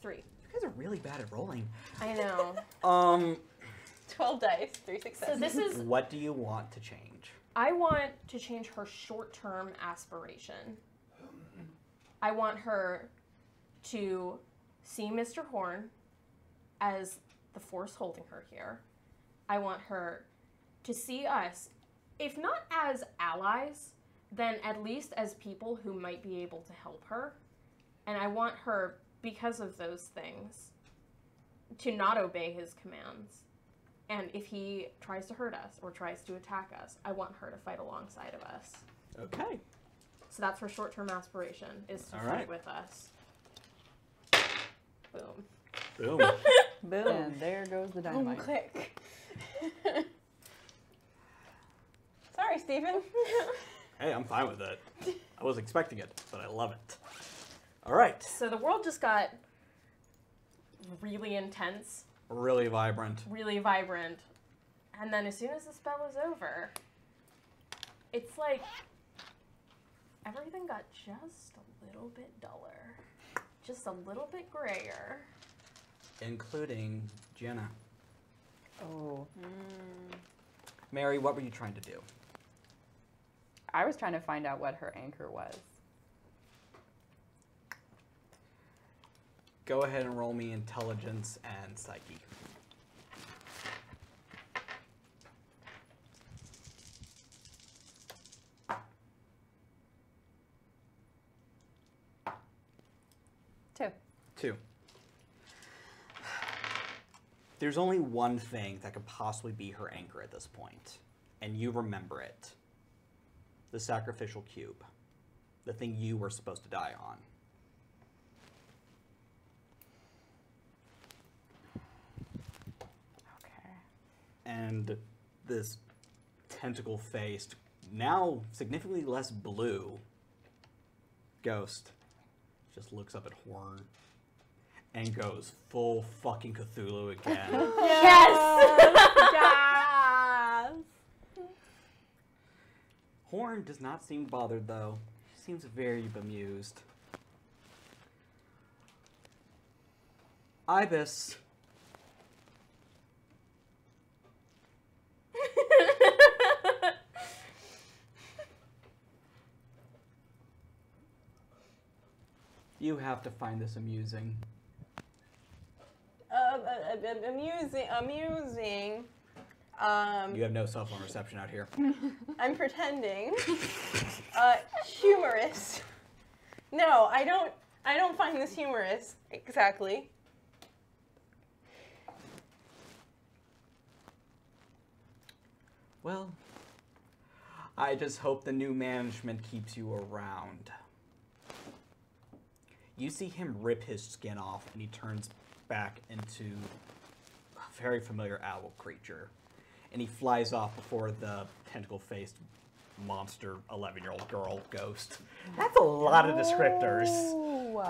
3. You guys are really bad at rolling. I know. 12 dice, 3 successes. So this is. What do you want to change? I want to change her short-term aspiration. I want her to see Mr. Horn as the force holding her here. I want her to see us, if not as allies, then at least as people who might be able to help her. And I want her, because of those things, to not obey his commands. And if he tries to hurt us or tries to attack us, I want her to fight alongside of us. Okay. So that's her short-term aspiration, is to All fight right. with us. Boom. Boom. Boom. And there goes the dynamite. Click. Sorry, Stephen. Hey, I'm fine with it. I was expecting it, but I love it. All right. So the world just got really intense, Really vibrant. really vibrant. And then as soon as the spell is over, it's like everything got just a little bit duller. Just a little bit grayer. Including Jenna. Oh. Mary, what were you trying to do? I was trying to find out what her anchor was. Go ahead and roll me intelligence and psyche. Two. 2. There's only one thing that could possibly be her anchor at this point, and you remember it. The sacrificial cube. The thing you were supposed to die on. Okay. And this tentacle-faced, now significantly less blue, ghost just looks up at Horn and goes full fucking Cthulhu again. Yes! Horn does not seem bothered, though. She seems very bemused. Ibis. You have to find this amusing. Amusing. You have no cell phone reception out here. I'm pretending. Humorous. No, I don't find this humorous. Exactly. Well, I just hope the new management keeps you around. You see him rip his skin off, and he turns back into a very familiar owl creature. And he flies off before the tentacle-faced monster 11-year-old girl ghost. That's a lot of descriptors.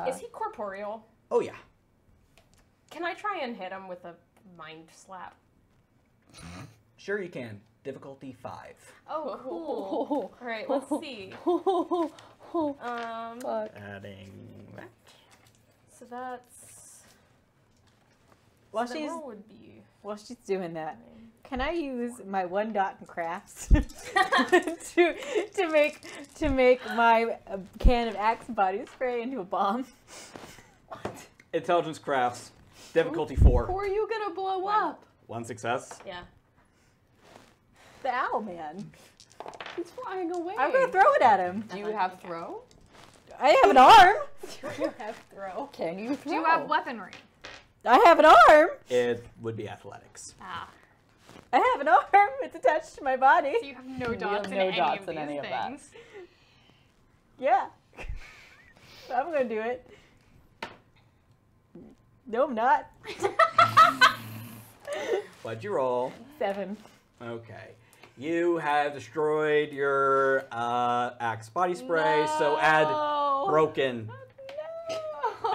Is he corporeal? Oh, yeah. Can I try and hit him with a mind slap? Sure you can. Difficulty 5. Oh, cool. All right, let's see. Fuck. Adding that. So that's. While so the she's roll would be. while she's doing that, can I use my 1 dot in crafts to make my can of Axe body spray into a bomb? Intelligence crafts. Difficulty 4. Who are you gonna blow up? 1 success. Yeah. The owl man. He's flying away. I'm gonna throw it at him. Do you have throw? I have an arm. You have throw. Can you throw? Do you have weaponry? I have an arm. It would be athletics. Ah. I have an arm. It's attached to my body. So you have no You dots have in no any dots of in these any of that. things. Yeah. I'm gonna do it. No, I'm not. What'd you roll? 7. Okay. You have destroyed your Axe body spray, so add broken.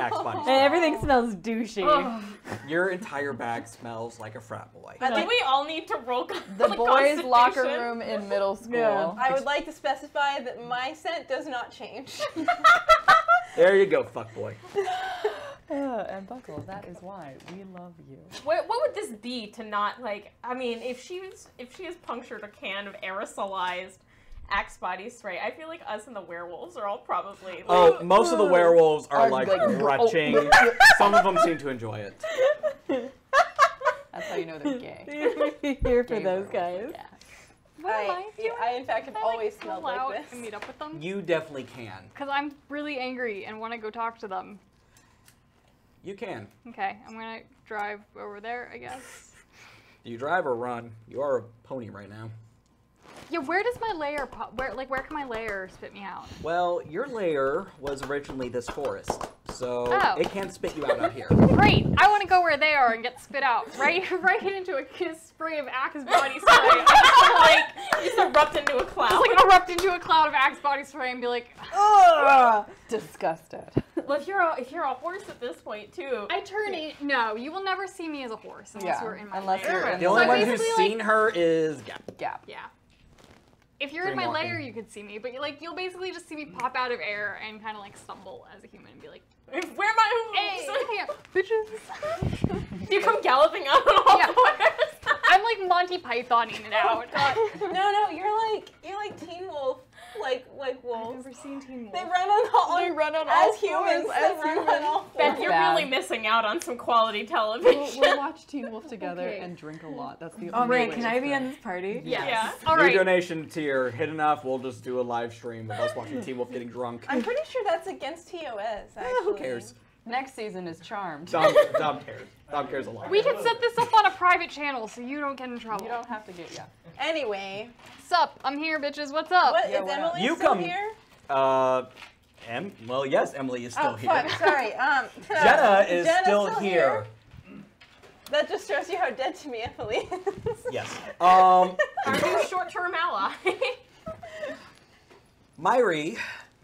Axe body And spray. everything smells douchey. Your entire bag smells like a frat boy. I think we all need to roll The like boys' locker Constitution. room in middle school. Yeah. I would like to specify that my scent does not change. There you go, fuck boy. And Buckle, that is why we love you. What would this be to not like? I mean, if she has punctured a can of aerosolized Axe body spray, I feel like us and the werewolves are all probably. Like, Oh, most of the werewolves are Are like like- retching. Some of them seem to enjoy it. That's how you know they're gay. Here for Gay those werewolves, guys. Yeah. What am I doing? I in fact have Can I, always like, smelled go out like and this. meet up with them? You definitely can. Because I'm really angry and want to go talk to them. You can. Okay, I'm gonna drive over there, I guess. Do you drive or run? You are a pony right now. Yeah, where does my lair where can my lair spit me out? Well, your lair was originally this forest, so Oh. it can't spit you out here. Great! I want to go where they are and get spit out right into a kiss spray of Axe body spray. I just erupt into a cloud. just like erupt into a cloud of Axe body spray and be like, Ugh. Disgusted. Well, if you're a horse at this point too. I turn it. No, you will never see me as a horse unless Yeah, you're in my unless lair. you're in The So only I one who's basically, seen her is Gap. Gap. Yeah. If you're in my Dream lair, walking. you could see me, but you'll basically just see me pop out of air and kind of like stumble as a human and be like, Where are my "Hey, hooves? bitches!" You come galloping out on all Yeah. fours. I'm like Monty Pythoning it out. No, you're like Teen Wolf, like I've wolves. never seen Teen Wolf. They run on all. They run on all as humans. fours, They as run on humans. all Beth, fours. you're Bad. really missing out on some quality television. We'll watch Teen Wolf together Okay. and drink a lot. That's the Oh, only man, way can to I be stay. on this party? Yes. Yeah. All New right. donation tier hit enough. We'll just do a live stream of us watching Teen Wolf getting drunk. I'm pretty sure that's against TOS. Actually. Who cares? Next season is Charmed. Dom cares. Dom cares a lot. We can set this up on a private channel so you don't get in trouble. You don't have to get, yeah. Anyway, Sup? I'm here, bitches. What's up? what Yeah, is what up? Emily You still come- here? Well, yes, Emily is still Oh here. fuck! Sorry. Jenna is Jenna's still here. That just shows you how dead to me Emily is. Yes. Our new short-term ally. Myri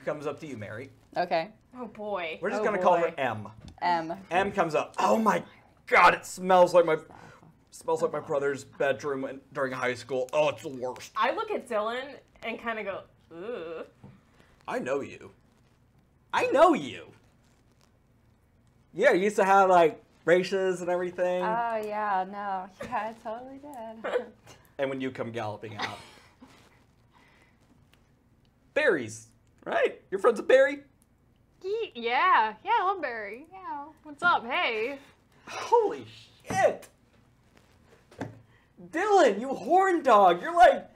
comes up to you, Mary. Okay. Oh boy. We're just Oh, gonna call her boy. M. M. M comes up. Oh my God! It smells like my brother's bedroom during high school. Oh, it's the worst. I look at Dylan and kind of go, ugh. I know you. I know you. Yeah, you used to have like races and everything. Oh, yeah, no. Yeah, I totally did. And when you come galloping out. Berries, right? You're friends with Barry? Yeah, I love Barry. Yeah, what's up? Hey. Holy shit! Dylan, you horn dog! You're like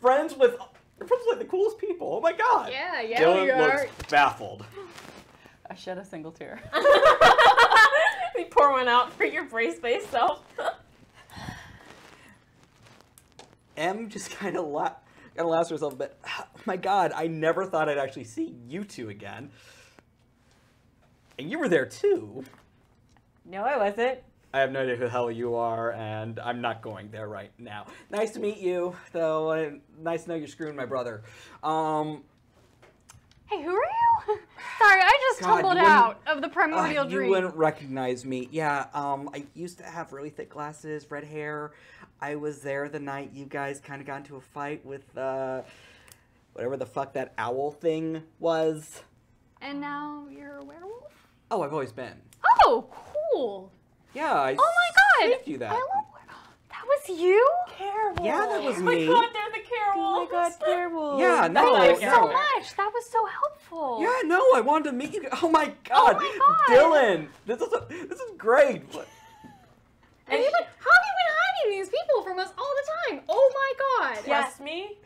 friends with like the coolest people. Oh my god! Yeah, we Dylan are. looks baffled. I shed a single tear. We pour one out for your brace-based self. M just kind of laughs to herself a bit. Oh my god, I never thought I'd actually see you two again. And you were there too. No, I wasn't. I have no idea who the hell you are, and I'm not going there right now. Nice to meet you, though. Nice to know you're screwing my brother. Hey, who are you? Sorry, I just God, tumbled you wouldn't- out of the primordial You dream. wouldn't recognize me. Yeah, I used to have really thick glasses, red hair. I was there the night you guys kind of got into a fight with, whatever the fuck that owl thing was. And now you're a werewolf? Oh, I've always been. Oh, cool. Yeah, I Oh my god. saved you that. I love that was you? Terrible. Yeah, that was Oh my me. god, they're the Oh my Carewolves. god, werewolf. Yeah, no, Thank you no. so much. That was so helpful. Yeah, no, I wanted to meet you. Oh my god, my God. Dylan, this is great. And he's like, how have you been hiding these people from us all the time? Oh my god. Trust me,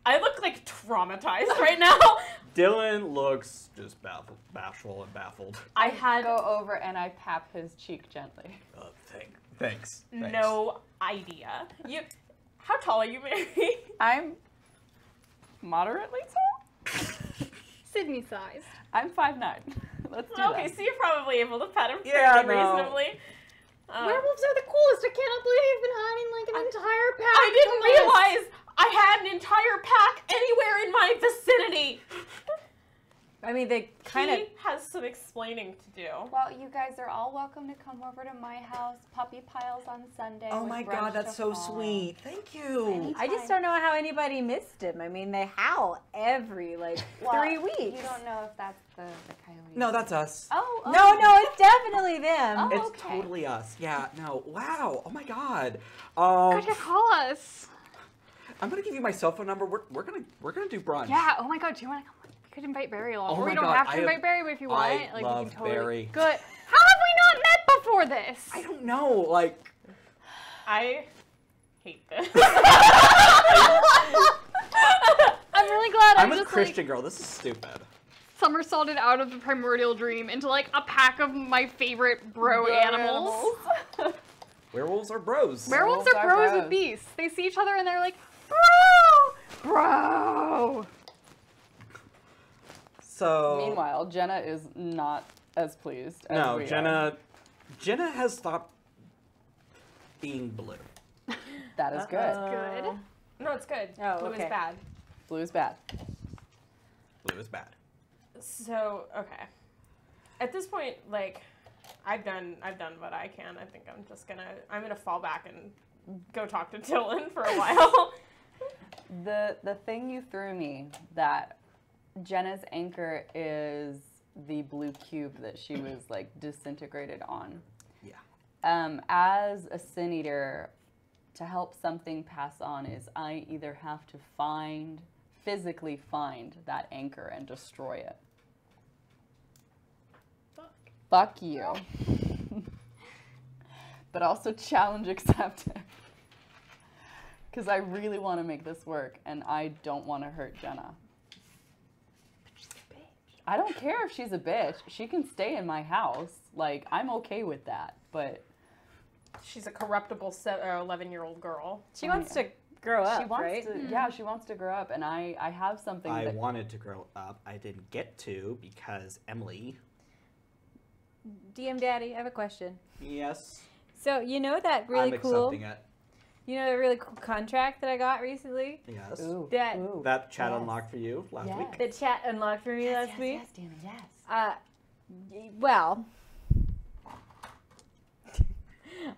I look like traumatized right now. Dylan looks just bashful and baffled. I had Go over and I pap his cheek gently. Thanks. no idea. How tall are you, Mary? I'm moderately tall. Sydney sized. I'm 5'9". Let's do Okay, that. so you're probably able to pet him Yeah, pretty no. reasonably. Werewolves are the coolest. I cannot believe you've been hiding like an entire pack. I didn't from us. realize I had an entire pack anywhere in my vicinity. I mean, they kind of... He has some explaining to do. Well, you guys are all welcome to come over to my house. Puppy piles on Sunday. Oh with my brunch God, that's so to follow. sweet. Thank you. I just don't know how anybody missed him. I mean, they howl every, like, Well, 3 weeks. You don't know if that's the coyote. No, that's us. Oh, No, it's definitely them. Oh, It's okay. totally us. Yeah, no. Wow. Oh my God. Could you call us? I'm gonna give you my cell phone number. We're gonna do brunch. Yeah. Oh my God. Do you want to come? We could invite Barry along. Oh or my you don't God, have to I have- invite Barry, but if you want, I like we love can totally. Barry. Good. How have we not met before this? I don't know. Like, I hate this. I'm really glad I'm I a just Christian girl. This is stupid. somersaulted out of the primordial dream into like a pack of my favorite bro animals. Werewolves are bros. Werewolves are bros with beasts. They see each other and they're like, bro. So. Meanwhile, Jenna is not as pleased as No, we Jenna has stopped being blue. are. That is good. Good. No, it's good. Oh, Blue okay. is bad. Blue is bad. Blue is bad. So, okay. At this point, like, I've done what I can. I think I'm gonna fall back and go talk to Dylan for a while. The thing you threw me, that Jenna's anchor is the blue cube that she was like disintegrated on. Yeah. As a sin eater, to help something pass on is I either have to physically find that anchor and destroy it. Fuck you. But also challenge accepted. Because I really want to make this work and I don't want to hurt Jenna. I don't care if she's a bitch. She can stay in my house. Like, I'm okay with that. But She's a corruptible 11-year-old girl. She wants to grow up, she wants right? to, yeah, she wants to grow up. And I have something I that... wanted to grow up. I didn't get to because Emily. DM Daddy, I have a question. Yes. So, you know that really I'm cool... accepting it. You know the really cool contract that I got recently? Yes. Ooh, That- ooh. That chat Yes. unlocked for you last Yes. week. The chat unlocked for me last week? Yes, Danny, yes. Well...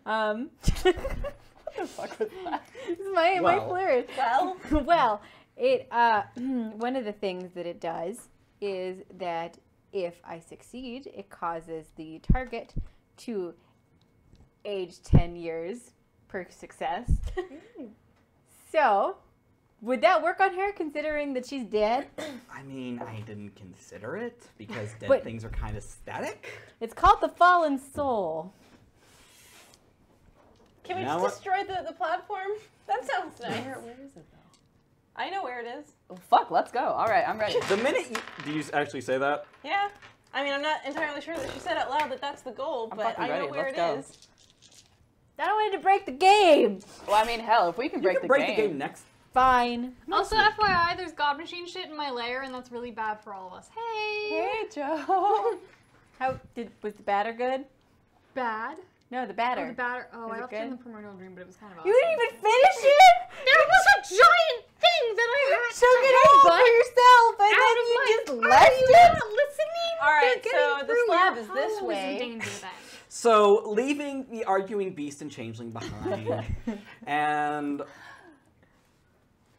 What the fuck was that? my Well. flirt. Well, it one of the things that it does is that if I succeed, it causes the target to age 10 years per success. So, would that work on her considering that she's dead? I mean, I didn't consider it because dead But- things are kind of static. It's called the Fallen Soul. Can we You know just what? destroy the platform? That sounds nice. Where is it though? I know where it is. Oh, fuck, let's go. All right, I'm ready. The minute you... Do you actually say that? Yeah. I mean, I'm not entirely sure that she said out loud that that's the goal, I'm but fucking I know ready. where Let's it go. is. I don't want it to break the game. Well, I mean, hell, if we can You break, can break the game next. Fine. Also, FYI, there's God Machine shit in my lair, and that's really bad for all of us. Hey! Hey, Joe. Was the batter good? Bad? No, the Oh, batter. the batter. Oh, Is I it left it in good? the primordial dream, but it was kind of awesome. You didn't even finish it? There was a giant thing that I had Took to it all help for yourself, and out then of you my- just Are left you it? not listening? All right, They're getting so the through. slab Your is this hollow way. in danger then. So, leaving the arguing beast and changeling behind, and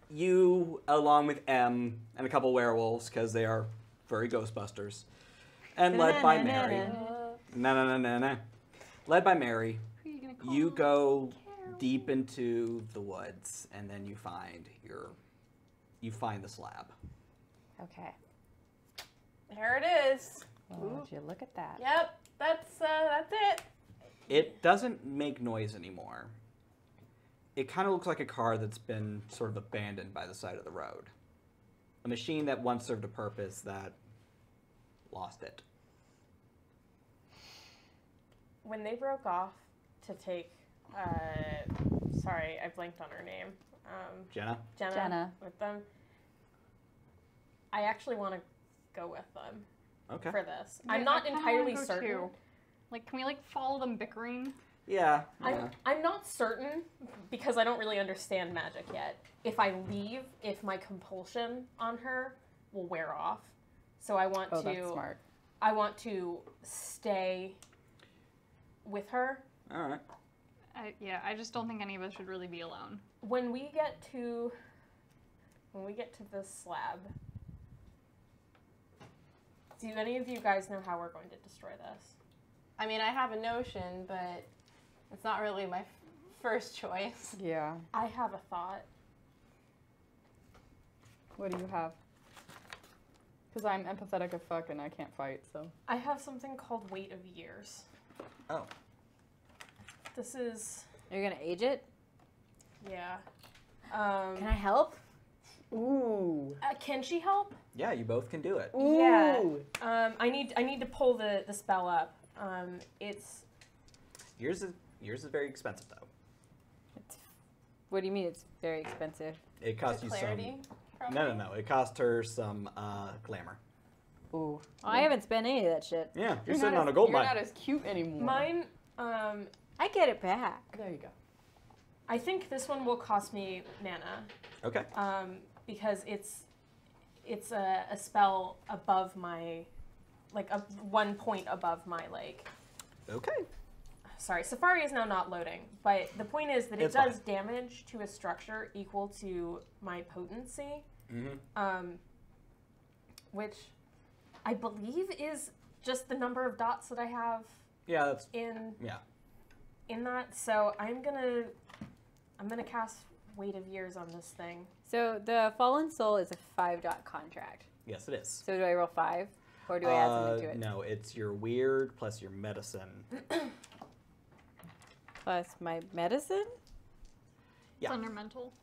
you, along with M and a couple werewolves, because they are furry Ghostbusters, and led by Mary. Na. Led by Mary, Who are you gonna call? you go deep into the woods, and then you find the slab. Okay. There it is. Well, would you look at that? Yep, that's it. It doesn't make noise anymore. It kind of looks like a car that's been sort of abandoned by the side of the road. A machine that once served a purpose that lost it. When they broke off to take, sorry, I blanked on her name. Jenna? Jenna. With them. I actually want to go with them Okay. for this. Yeah, I'm not I kinda entirely wanna go certain. too. Like, can we like follow them bickering? Yeah. I'm not certain because I don't really understand magic yet. If I leave, if my compulsion on her will wear off. So I want Oh, to. that's smart. I want to stay with her. All right. I just don't think any of us should really be alone. When we get to the slab, do any of you guys know how we're going to destroy this? I mean, I have a notion, but it's not really my first choice. Yeah. I have a thought. What do you have? Because I'm empathetic as fuck and I can't fight, so. I have something called Weight of Years. Oh. This is, You're gonna age it? yeah. Can I help? Ooh. Can she help? Yeah, you both can do it. Yeah. I need to pull the spell up. It's Yours is very expensive though. What do you mean it's very expensive? It costs you Clarity. some. No. It cost her some glamour. Ooh. Well, I haven't spent any of that shit. Yeah, you're sitting on a gold You're mine. not as cute anymore. mine. I get it back. There you go. I think this one will cost me mana. Okay. Because it's a spell above my, like a 1 point above my Okay. Sorry, Safari is now not loading, but the point is that it It's does fine. damage to a structure equal to my potency, Mm-hmm. which I believe is just the number of dots that I have Yeah, that's in yeah. that. So I'm gonna cast Weight of Years on this thing. So the Fallen Soul is a 5-dot contract. Yes, it is. So do I roll 5? Or do I add something to it? No, it's your weird plus your medicine. Plus my medicine? Yeah. It's under mental.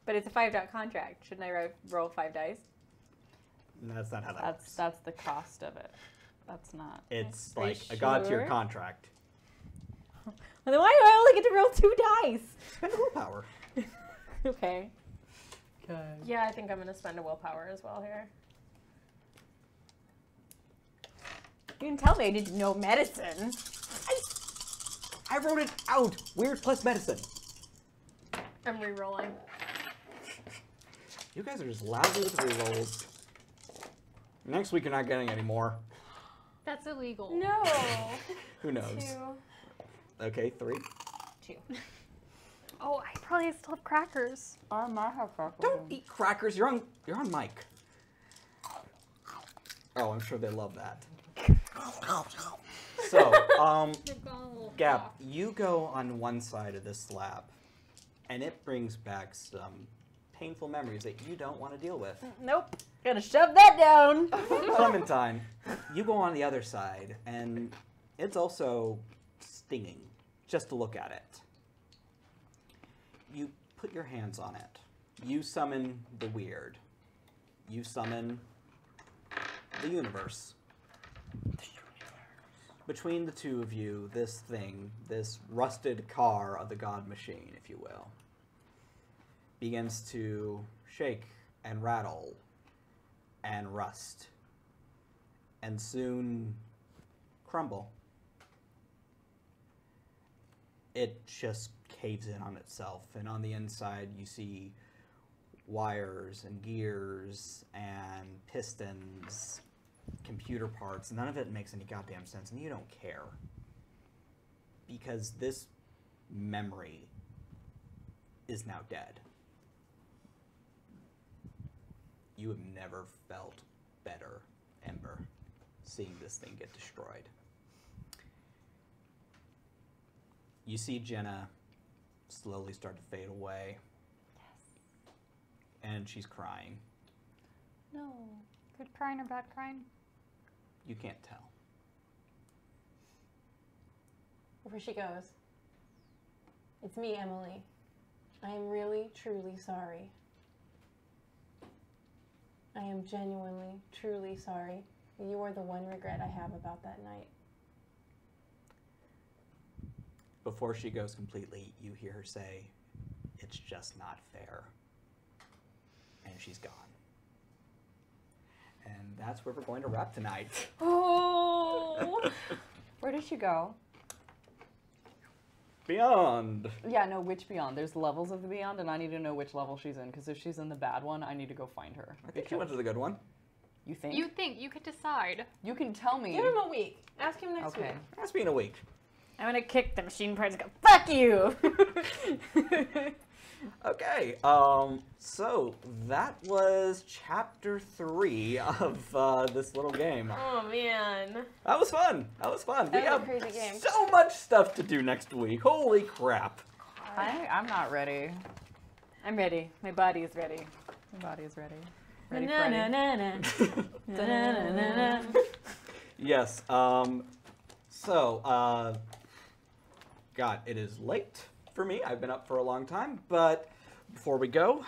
But it's a 5-dot contract. Shouldn't I roll 5 dice? That's not how that works. That's the cost of it. That's not. It's Are you like a god tier sure? contract. Well, then why do I only get to roll 2 dice? Spend willpower. Okay. Yeah, I think I'm gonna spend a willpower as well here. You didn't tell me I didn't know medicine. I wrote it out. Weird plus medicine. I'm re-rolling. You guys are just lousy with rerolls. Next week you're not getting any more. That's illegal. No. Who knows? 2. Okay, 3. 2. Oh, I probably still have crackers. I might have crackers. Don't eat crackers. You're on mic. Oh, I'm sure they love that. So, Gab, you go on one side of this slab, and it brings back some painful memories that you don't want to deal with. Nope. Gonna shove that down. Clementine, you go on the other side, and it's also stinging just to look at it. You put your hands on it. You summon the weird. You summon the universe. Between the two of you, this thing, this rusted car of the god machine, if you will, begins to shake and rattle and rust and soon crumble. It just caves in on itself, and on the inside you see wires and gears and pistons, computer parts. None of it makes any goddamn sense, and you don't care. Because this memory is now dead. You have never felt better, Ember, seeing this thing get destroyed. You see Jenna slowly start to fade away. Yes. And she's crying. No. Good crying or bad crying? You can't tell. Before she goes, it's me, Emily. I am really, truly sorry. I am genuinely, truly sorry. You are the one regret I have about that night. Before she goes completely, you hear her say, "It's just not fair." And she's gone. And that's where we're going to wrap tonight. Oh. Where did she go? Beyond. Yeah, no, which beyond? There's levels of the beyond, and I need to know which level she's in, because if she's in the bad one, I need to go find her. I think she went to the good one. You think? You could decide. You can tell me. Give him a week. Ask him next Okay. week. Ask me in a week. I'm gonna kick the machine parts and go, fuck you! Okay, so that was chapter 3 of this little game. Oh man. That was fun. That was fun. We That have was a crazy game. so much stuff to do next week. Holy crap. I'm not ready. I'm ready. My body is ready. My body is ready. Ready, Na, na, na, na. Na, na, na, na. Yes, God, it is late for me. I've been up for a long time, but before we go,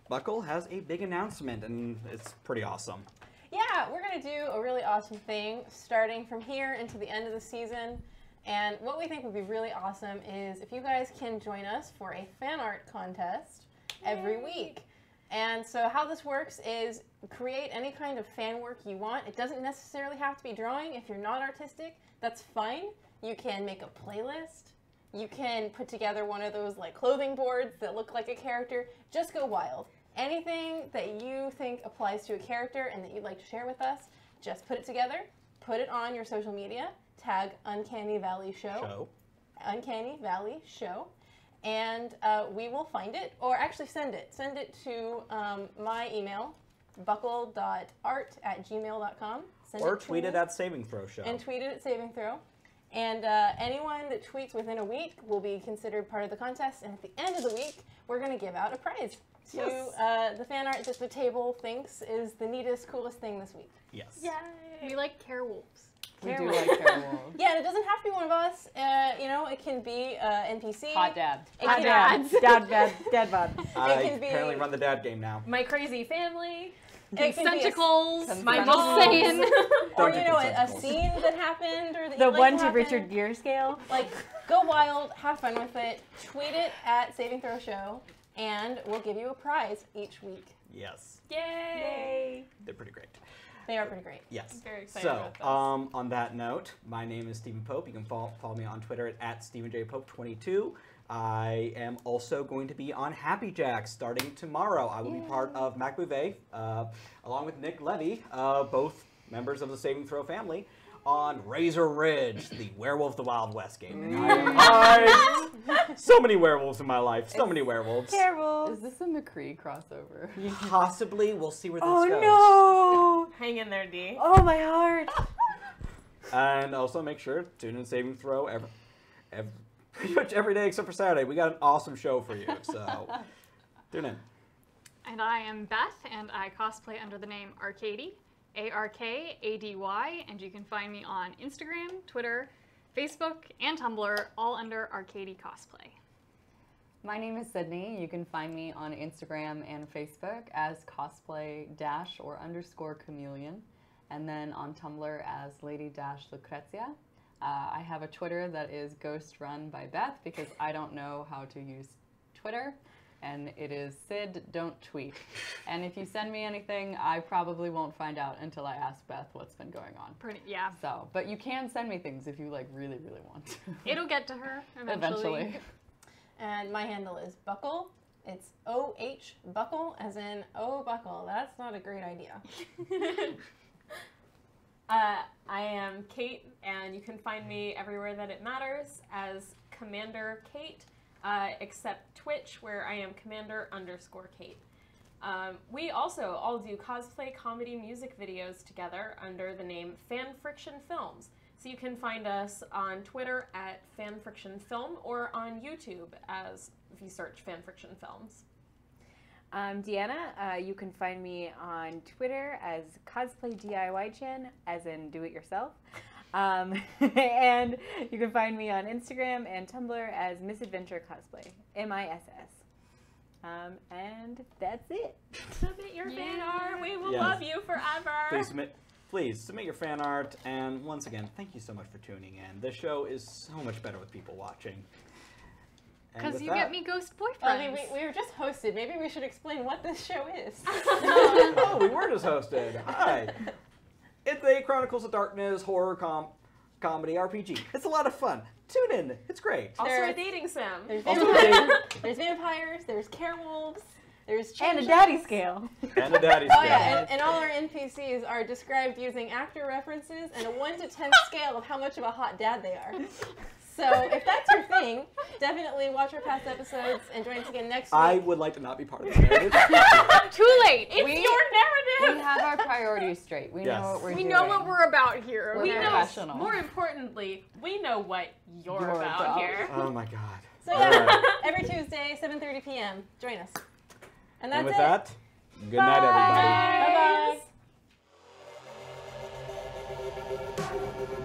Buckle has a big announcement, and it's pretty awesome. Yeah, we're going to do a really awesome thing starting from here into the end of the season. And what we think would be really awesome is if you guys can join us for a fan art contest every week. And so how this works is create any kind of fan work you want. It doesn't necessarily have to be drawing. If you're not artistic, that's fine. You can make a playlist. You can put together one of those like clothing boards that look like a character. Just go wild. Anything that you think applies to a character and that you'd like to share with us, just put it together, put it on your social media, tag Uncanny Valley Show. Uncanny Valley Show. And we will find it, or actually send it. Send it to my email, buckle.art@gmail.com. Or tweet it at Saving Throw Show. And tweet it at Saving Throw. And anyone that tweets within a week will be considered part of the contest. And at the end of the week, we're going to give out a prize to the fan art that the table thinks is the neatest, coolest thing this week. Yes. Yay! We like Carewolves. We do like Carewolves. Yeah, and it doesn't have to be one of us. You know, it can be NPC. Hot dad. Hot dads. Dad, dad bod. I can be- apparently run the dad game now. My crazy family. It can be a- Tentacles. My I'm mom. just saying. or Don't you do know, a tentacles. scene that happened, or that The you'd like one to to happen. Richard Gere scale. Like, go wild, have fun with it. Tweet it at Saving Throw Show, and we'll give you a prize each week. Yes. Yay! They're pretty great. They are pretty great. Yes. Very excited So, about this. on that note, my name is Stephen Pope. You can follow me on Twitter at StephenJPope22. I am also going to be on Happy Jacks starting tomorrow. I will be part of Mac Bouvet, along with Nick Levy, both members of the Saving Throw family, on Razor Ridge, the Werewolf of the Wild West game. And so many werewolves in my life. So many werewolves. Carewolves. Is this a McCree crossover? Possibly. We'll see where this Oh goes. no! Hang in there, D. Oh my heart. And also make sure to tune in Saving Throw pretty much every day except for Saturday. We got an awesome show for you, so tune in. And I am Beth, and I cosplay under the name Arcady, ARKADY, and you can find me on Instagram, Twitter, Facebook, and Tumblr, all under Arcady Cosplay. My name is Sydney. You can find me on Instagram and Facebook as cosplay-or_chameleon, and then on Tumblr as Lady-Lucrezia. I have a Twitter that is ghost run by Beth because I don't know how to use Twitter, and it is Sid don't tweet. And if you send me anything, I probably won't find out until I ask Beth what's been going on. Yeah. So, but you can send me things if you like really want to. It'll get to her eventually. And my handle is Buckle. It's OH Buckle, as in oh buckle. That's not a great idea. I am Kate, and you can find me everywhere that it matters as Commander Kate, except Twitch, where I am Commander_Kate. We also all do cosplay, comedy, music videos together under the name Fan Friction Films. So you can find us on Twitter at Fan Friction Film or on YouTube as if you search Fan Friction Films. I'm Deanna. You can find me on Twitter as CosplayDIYChan, as in do it yourself. And you can find me on Instagram and Tumblr as Misadventure Cosplay, MISS. And that's it. Submit your fan art. We will Yes. love you forever. Please submit your fan art. And once again, thank you so much for tuning in. This show is so much better with people watching. Because you that, get me ghost boyfriends. I mean, we were just hosted. Maybe we should explain what this show is. Oh, we were just hosted. Hi. It's a Chronicles of Darkness horror comedy RPG. It's a lot of fun. Tune in. It's great. Also There- a dating sim. There's Also vampires, there's vampires, there's Carewolves, There's And a changes. daddy scale. And a daddy Oh scale. yeah, and all our NPCs are described using actor references and a 1 to 10 scale of how much of a hot dad they are. So if that's your thing, definitely watch our past episodes and join us again next week. I would like to not be part of this narrative. Too late. It's your narrative. We have our priorities straight. We Yes. know what we're We doing. know what we're about here. We're We okay? know, professional. more importantly, we know what you're You're about about. here. Oh my god. So yeah, Alright. every Tuesday, 7:30 p.m. Join us. And that's And with it. that, good night, everybody. Bye bye.